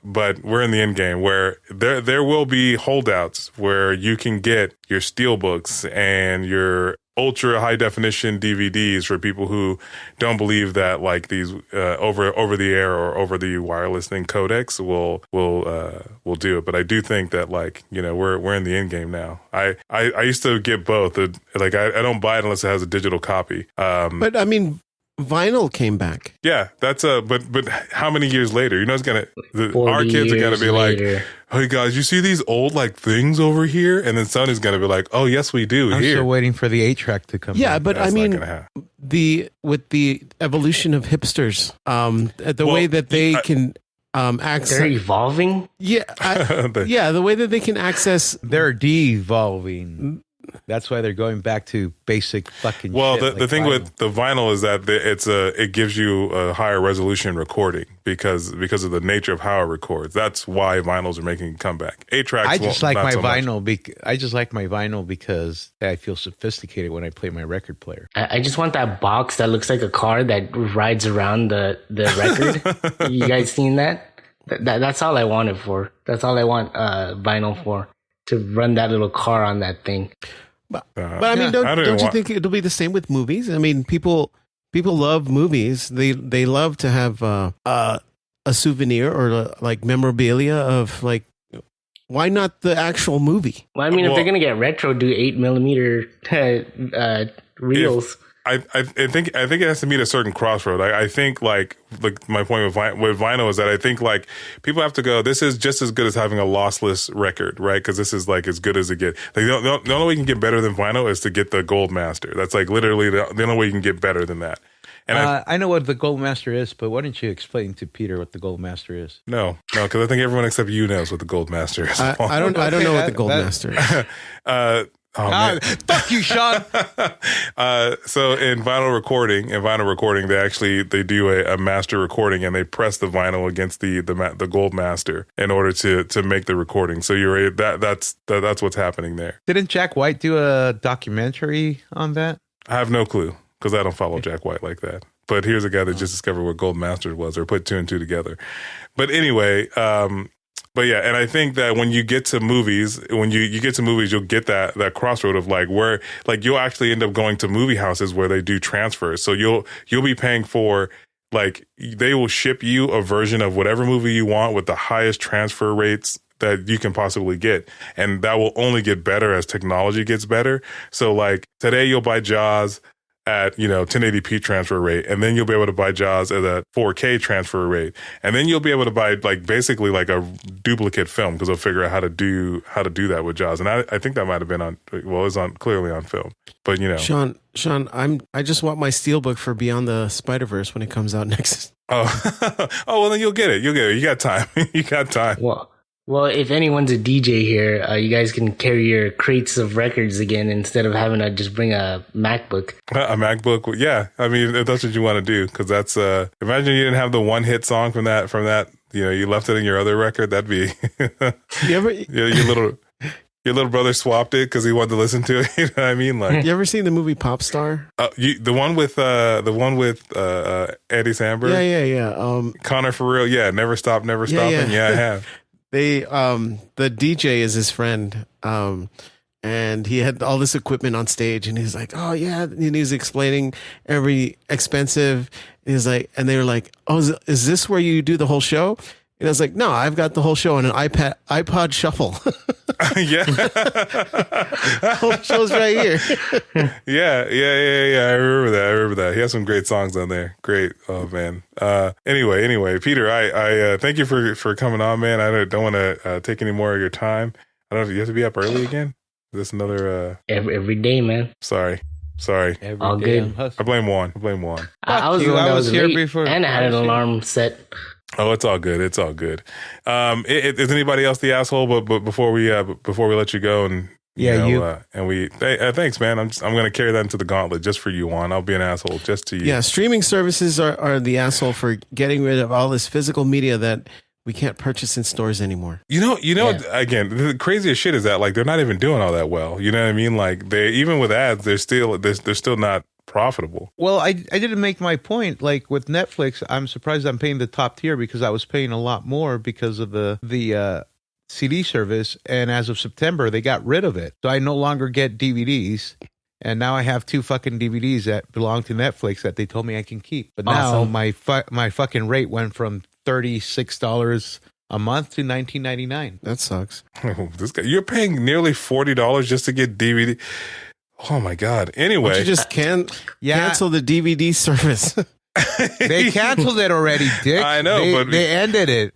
but we're in the end game where there will be holdouts where you can get your steelbooks and your ultra high definition DVDs for people who don't believe that like these over the air or over the wireless thing codecs will do it. But I do think that like, you know, we're in the end game now. I used to get both. Like I don't buy it unless it has a digital copy. But I mean, vinyl came back. Yeah, that's but how many years later? You know, it's our kids are gonna be later. Like, hey guys, you see these old like things over here? And then Sony's gonna be like, oh yes, we do. I'm here. still waiting for the 8-track to come. Yeah, back. but That's I mean, with the evolution of hipsters, way that they can access, they're evolving. Yeah, the way that they can access, they're de-evolving. That's why they're going back to basic fucking well, shit. the thing with the vinyl is that it gives you a higher resolution recording because of the nature of how it records. That's why vinyls are making a comeback. 8-tracks. I just like my vinyl. Much. I just like my vinyl because I feel sophisticated when I play my record player. I just want that box that looks like a car that rides around the record. You guys seen that? That's all I want it for. That's all I want vinyl for. To run that little car on that thing. But I mean, don't you think it'll be the same with movies? I mean, people love movies. They love to have a souvenir or like memorabilia of like, why not the actual movie? Well, I mean, if they're gonna get retro, do 8mm reels. I think it has to meet a certain crossroad. I think like my point with vinyl is that I think like people have to go, this is just as good as having a lossless record, right? Because this is like as good as it gets. Like the only way you can get better than vinyl is to get the gold master. That's like literally the only way you can get better than that. And I know what the gold master is, but why don't you explain to Peter what the gold master is? No, because I think everyone except you knows what the gold master is. I don't know what the gold master is. Oh, fuck you, Sean. So in vinyl recording, they do a master recording and they press the vinyl against the gold master in order to make the recording. So that's what's happening there. Didn't Jack White do a documentary on that? I have no clue because I don't follow Jack White like that. But here's a guy that just discovered what gold master was or put two and two together. But anyway, but yeah, and I think that when you get to movies, you'll get that crossroad of like where like you'll actually end up going to movie houses where they do transfers. So you'll be paying for like they will ship you a version of whatever movie you want with the highest transfer rates that you can possibly get. And that will only get better as technology gets better. So like today you'll buy Jaws at 1080p transfer rate, and then you'll be able to buy Jaws at a 4K transfer rate, and then you'll be able to buy like basically like a duplicate film because they'll figure out how to do that with Jaws. And I think that might have been clearly on film. But Sean, I just want my steelbook for Beyond the Spider-Verse when it comes out next. Oh, well then you'll get it. You got time. You got time. Well, if anyone's a DJ here, you guys can carry your crates of records again instead of having to just bring a MacBook. A MacBook, yeah. I mean, if that's what you want to do, because that's imagine you didn't have the one hit song from that. You left it in your other record. That'd be your little brother swapped it because he wanted to listen to it. You know what I mean? Like, you ever seen the movie Pop Star? The one with Andy Samberg. Yeah. Connor for real. Yeah, never stop, never stopping. Yeah, I have. The DJ is his friend, and he had all this equipment on stage, and he's like, "Oh yeah," and he's explaining every expensive. He's like, and they were like, "Oh, is this where you do the whole show?" And I was like, "No, I've got the whole show on an iPod Shuffle." Yeah, whole show's right here. Yeah. I remember that. He has some great songs on there. Great. Oh man. Anyway, Peter, I thank you for coming on, man. I don't want to take any more of your time. I don't know if you have to be up early again. Is this another every day, man. Sorry. All good. I blame Juan. I was the one that was here before, and I had an alarm set. Oh, it's all good. Is anybody else the asshole? But before we let you go and thanks, man. I'm going to carry that into the gauntlet just for you, Juan. I'll be an asshole just to you. Yeah, streaming services are the asshole for getting rid of all this physical media that we can't purchase in stores anymore. Again, the craziest shit is that like they're not even doing all that well. You know what I mean? Like even with ads, they're still not profitable. Well, I didn't make my point. Like with Netflix, I'm surprised I'm paying the top tier because I was paying a lot more because of the CD service. And as of September, they got rid of it. So I no longer get DVDs. And now I have 2 fucking DVDs that belong to Netflix that they told me I can keep. But now my fucking rate went from $36 a month to $19.99. That sucks. Oh, this guy, you're paying nearly $40 just to get DVD. Oh my God. Anyway, why don't you just cancel the DVD service? They canceled it already, Dick. I know, but they ended it.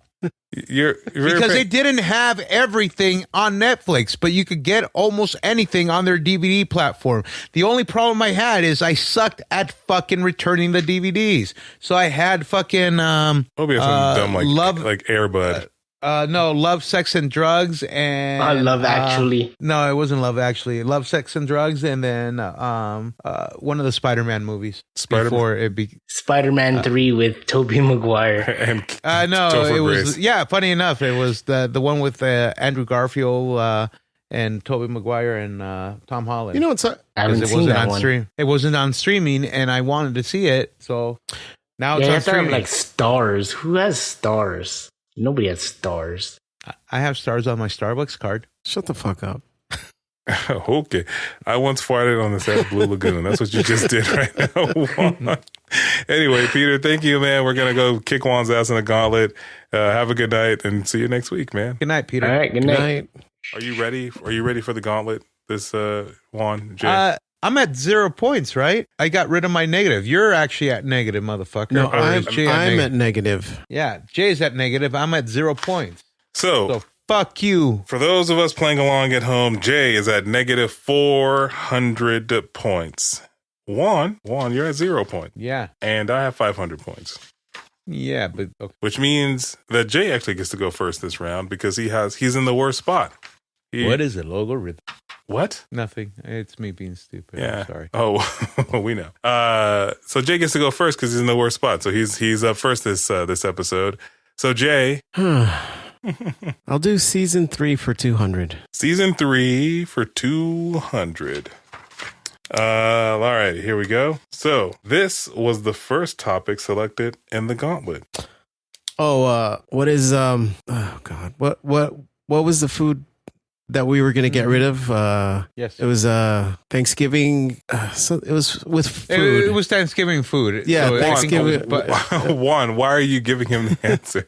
Because they didn't have everything on Netflix, but you could get almost anything on their DVD platform. The only problem I had is I sucked at fucking returning the DVDs. So I had fucking something dumb like Airbud. No, Love, Sex, and Drugs, and Love Actually. No, it wasn't Love Actually. Love, Sex, and Drugs, and then one of the Spider-Man movies. Spider-Man 3 with Tobey Maguire. And no, Topher it was Grace. yeah. Funny enough, it was the one with Andrew Garfield and Tobey Maguire and Tom Holland. You know what's I haven't seen that one. It wasn't on streaming, and I wanted to see it, so now it's on you have to have streaming. like stars. Who has stars? Nobody has stars. I have stars on my Starbucks card. Shut the fuck up. Okay. I once farted on the set of Blue Lagoon. That's what you just did right now. Anyway, Peter, thank you, man. We're going to go kick Juan's ass in a gauntlet. Have a good night and see you next week, man. Good night, Peter. All right, good night. Are you ready? Are you ready for the gauntlet? This Juan, Jay? I'm at 0 points, right? I got rid of my negative. You're actually at negative, motherfucker. No, Or I'm is Jay at negative. Yeah, Jay's at negative. I'm at 0 points. So fuck you. For those of us playing along at home, Jay is at negative 400 points. Juan, you're at 0 points. Yeah. And I have 500 points. Yeah, but okay. Which means that Jay actually gets to go first this round because he's in the worst spot. What is it? Logarithm. What? Nothing. It's me being stupid. Yeah. I'm sorry. Oh, we know. So Jay gets to go first because he's in the worst spot. So he's up first this episode. So Jay, I'll do season 3 for 200. Season 3 for 200. All right, here we go. So this was the first topic selected in the gauntlet. Oh, what is oh God, what was the food that we were going to get rid of? Yes, it was Thanksgiving. So it was with food. It was Thanksgiving food. Yeah, so Thanksgiving. Juan, why are you giving him the answer?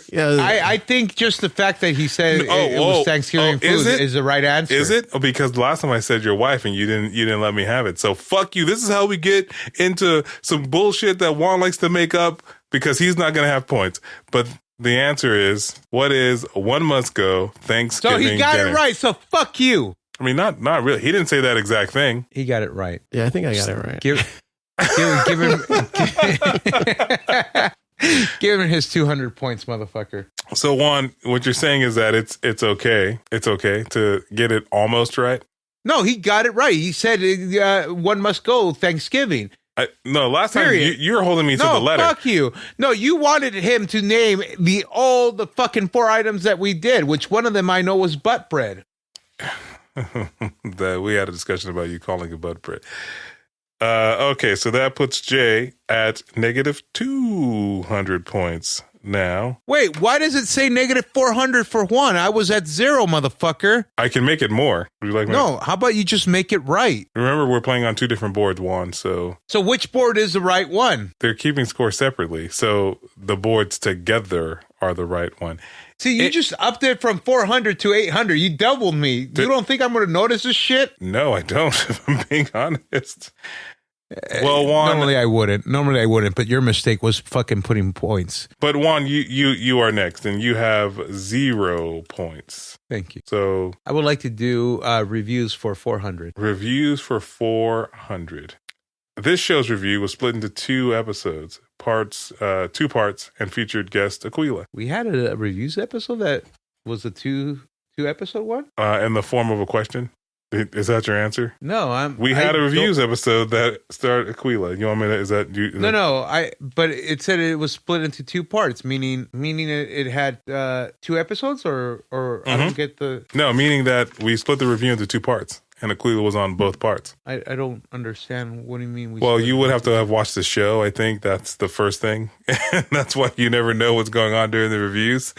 Yeah, I think just the fact that he said it was Thanksgiving food is the right answer. Is it? Because last time I said your wife and you didn't let me have it. So fuck you. This is how we get into some bullshit that Juan likes to make up because he's not going to have points. But the answer is, what is one must go Thanksgiving So he got dinner? it right. So fuck you. I mean, not really. He didn't say that exact thing. He got it right. Yeah, I think I got it right. Give him his 200 points, motherfucker. So Juan, what you're saying is that it's okay. It's okay to get it almost right. No, he got it right. He said one must go Thanksgiving. No, last time you're holding me to the letter. No, fuck you. No, you wanted him to name all the fucking 4 items that we did, which one of them I know was butt bread. That we had a discussion about you calling it butt bread. Okay, so that puts Jay at negative 200 points now. Wait, why does it say negative 400 for Juan? I was at 0, motherfucker. I can make it more. Would you like me? No, how about you just make it right? Remember, we're playing on 2 different boards, Juan, so which board is the right one? they're keeping score separately, so the boards together are the right one. See, you just upped it from 400 to 800. You doubled me. You don't think I'm going to notice this shit? No, I don't, if I'm being honest. Well, Juan, Normally I wouldn't, but your mistake was fucking putting points. But Juan, you are next, and you have 0 points. Thank you. So I would like to do reviews for 400. Reviews for 400. This show's review was split into 2 episodes, 2 parts, and featured guest Aquila. We had a reviews episode that was a two episode one? In the form of a question. Is that your answer? No, We had a reviews episode that starred Aquila. You want me to? Is that you? No. But it said it was split into 2 parts, meaning it had 2 episodes, or I don't get the. No, meaning that we split the review into 2 parts, and Aquila was on both parts. I don't understand. What do you mean? Well, you would have to have watched the show. I think that's the first thing. That's why you never know what's going on during the reviews.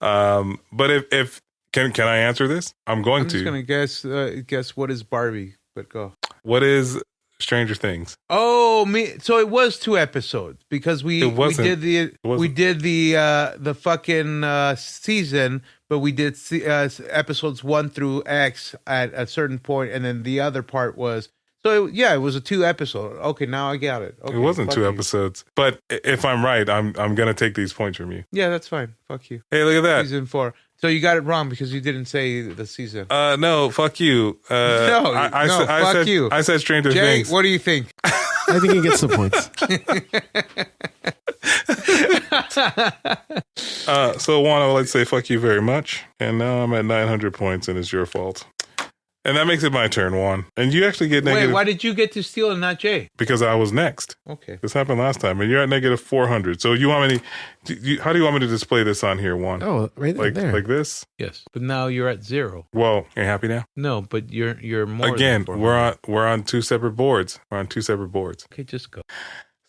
But if can I answer this? I'm just going to guess what is Barbie, but go. What is Stranger Things? Oh, so it was 2 episodes because we did the fucking season, but we did episodes 1 through X at a certain point, and then the other part was it was a 2 episode. Okay, now I got it. Okay, it wasn't 2 episodes, but if I'm right, I'm gonna take these points from you. Yeah, that's fine. Fuck you. Hey, look at that. Season 4. So you got it wrong because you didn't say the season. No, fuck you. Fuck you. I said Stranger Jay, Things. What do you think? I think he gets the points. So Juan, I would like to say fuck you very much. And now I'm at 900 points and it's your fault. And that makes it my turn, Juan. And you actually get negative. Wait, why did you get to steal and not Jay? Because I was next. Okay. This happened last time. And you're at negative 400. So you want me to, how do you want me to display this on here, Juan? Oh, right there. Like this? Yes. But now you're at 0. Well, are you happy now? No, but you're more. Again, than we're on 2 separate boards. Okay, just go.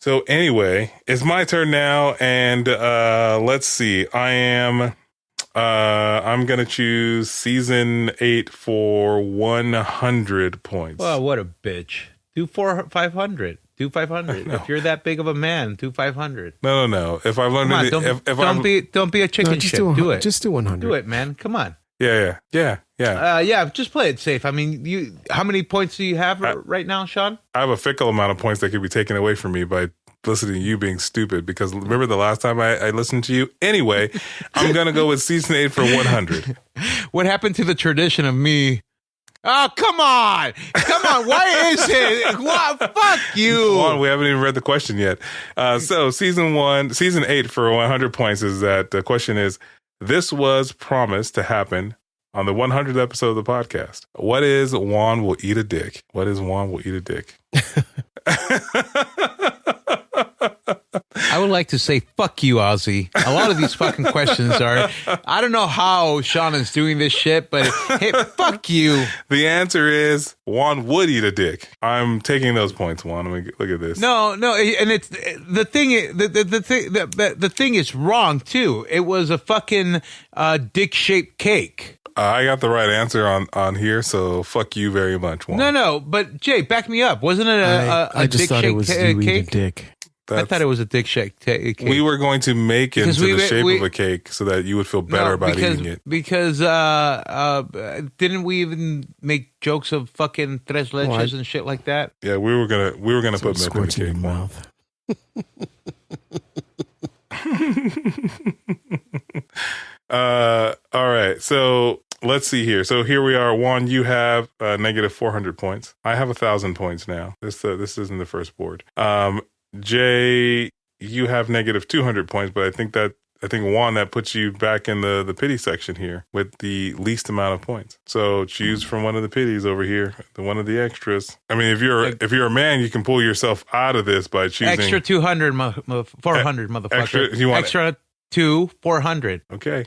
So anyway, it's my turn now. And let's see. I'm going to choose season 8 for 100 points. Well, what a bitch. Do 500. Do 500. If you're that big of a man, do 500. No. If I've learned don't be a chicken shit. Do it. Just do 100. Do it, man. Come on. Yeah. Just play it safe. I mean, how many points do you have right now, Sean? I have a fickle amount of points that could be taken away from me by listening to you being stupid, because remember the last time I listened to you? Anyway, I'm going to go with season 8 for 100. What happened to the tradition of me? Oh, come on. Why is it? What? Fuck you. Hold on, we haven't even read the question yet. So season 8 for 100 points is that the question is, this was promised to happen on the 100th episode of the podcast. What is Juan will eat a dick? What is Juan will eat a dick? I would like to say, fuck you, Ozzy. A lot of these fucking questions are, I don't know how Sean is doing this shit, but hey, fuck you. The answer is Juan would eat a dick. I'm taking those points, Juan. Look at this. No, and it's the thing. The thing is wrong too. It was a fucking dick-shaped cake. I got the right answer on here, so fuck you very much, Juan. No, but Jay, back me up. Wasn't it a dick-shaped cake? Dick. I thought it was a dick-shaped cake. We were going to make it into the shape of a cake so that you would feel better about eating it. Because didn't we even make jokes of fucking tres leches and shit like that? Yeah, we were gonna put milk in the cake. Mouth. All right. So let's see here. So here we are. Juan, you have negative 400 points. I have 1,000 points now. This isn't the first board. Jay, you have negative 200 points, but I think Juan, that puts you back in the pity section here with the least amount of points. So choose from one of the pities over here, one of the extras. I mean, if you're a man, you can pull yourself out of this by choosing extra 200, 400, motherfucker. Extra 400. Okay.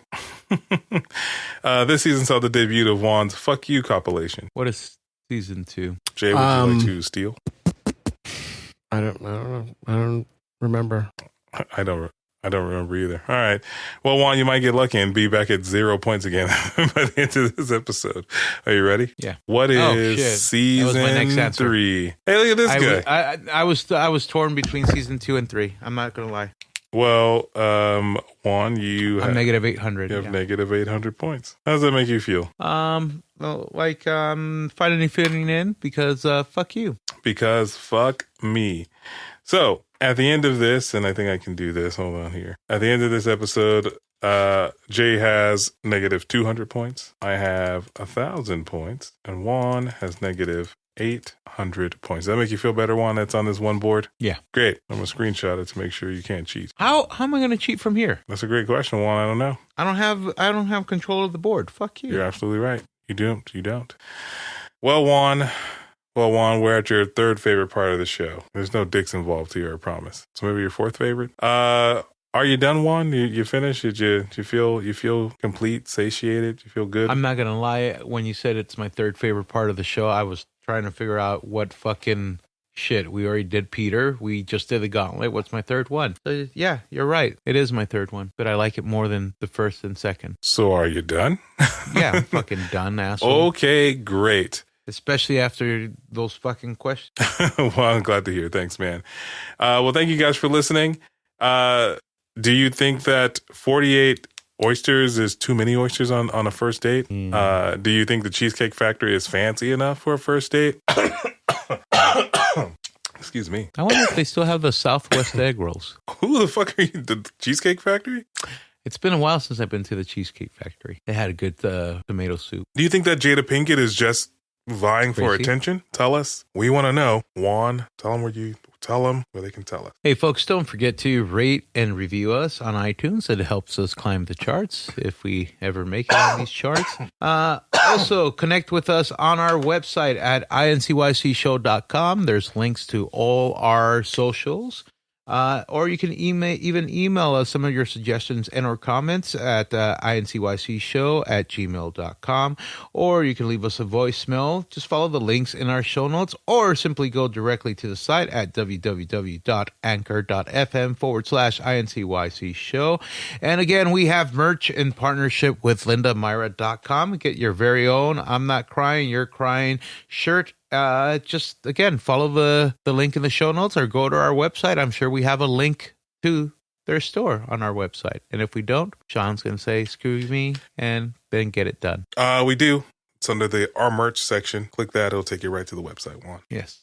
This season saw the debut of Juan's "Fuck You" compilation. What is season 2? Jay, would you like to steal? I don't know. I don't remember. I don't remember either. All right. Well, Juan, you might get lucky and be back at 0 points again by the end of this episode. Are you ready? Yeah. What is season 3? Hey, look at this guy. I was torn between season 2 and 3. I'm not gonna lie. Well, Juan, I'm negative 800. You have negative 800 points. How does that make you feel? Finally fitting in because fuck you. Because fuck me. So at the end of this, and I think I can do this. Hold on here. At the end of this episode, Jay has negative 200 points. I have 1,000 points, and Juan has negative 800 points. Does that make you feel better, Juan? That's on this one board? Yeah. Great. I'm going to screenshot it to make sure you can't cheat. How am I going to cheat from here? That's a great question, Juan. I don't know. I don't have control of the board. Fuck you. You're absolutely right. You don't. Well, Juan, we're at your 3rd favorite part of the show. There's no dicks involved here, I promise. So maybe your 4th favorite? Are Are you done, Juan? You finished? Did you feel complete, satiated? You feel good? I'm not going to lie. When you said it's my third favorite part of the show, I was trying to figure out what fucking shit. We already did Peter. We just did the Gauntlet. What's my third one? So, yeah, you're right. It is my third one, but I like it more than the first and second. So are you done? Yeah, I'm fucking done, asshole. Okay, great. Especially after those fucking questions. Well, I'm glad to hear. Thanks, man. Well, thank you guys for listening. Do you think that 48 oysters is too many oysters on a first date? Do you think the Cheesecake Factory is fancy enough for a first date? Excuse me. I wonder if they still have the Southwest egg rolls. Who the fuck are you? The Cheesecake Factory? It's been a while since I've been to the Cheesecake Factory. They had a good tomato soup. Do you think that Jada Pinkett is just vying for attention? Tell us. We want to know. Juan, tell them where they can tell us. Hey, folks, don't forget to rate and review us on iTunes. It helps us climb the charts if we ever make it on these charts. Also, connect with us on our website at INCYCSHOW.com. There's links to all our socials. Or you can email us some of your suggestions and or comments at INCYCShow@gmail.com. Or you can leave us a voicemail. Just follow the links in our show notes or simply go directly to the site at www.anchor.fm/INCYCShow. And again, we have merch in partnership with LindaMyra.com. Get your very own I'm Not Crying, You're Crying shirt. Just again, follow the link in the show notes or go to our website. I'm sure we have a link to their store on our website. And if we don't, Sean's going to say, screw me, and then get it done. We do. It's under our merch section. Click that. It'll take you right to the website, Juan. Yes.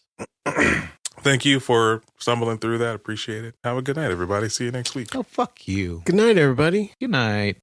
Thank you for stumbling through that. Appreciate it. Have a good night, everybody. See you next week. Oh, fuck you. Good night, everybody. Good night.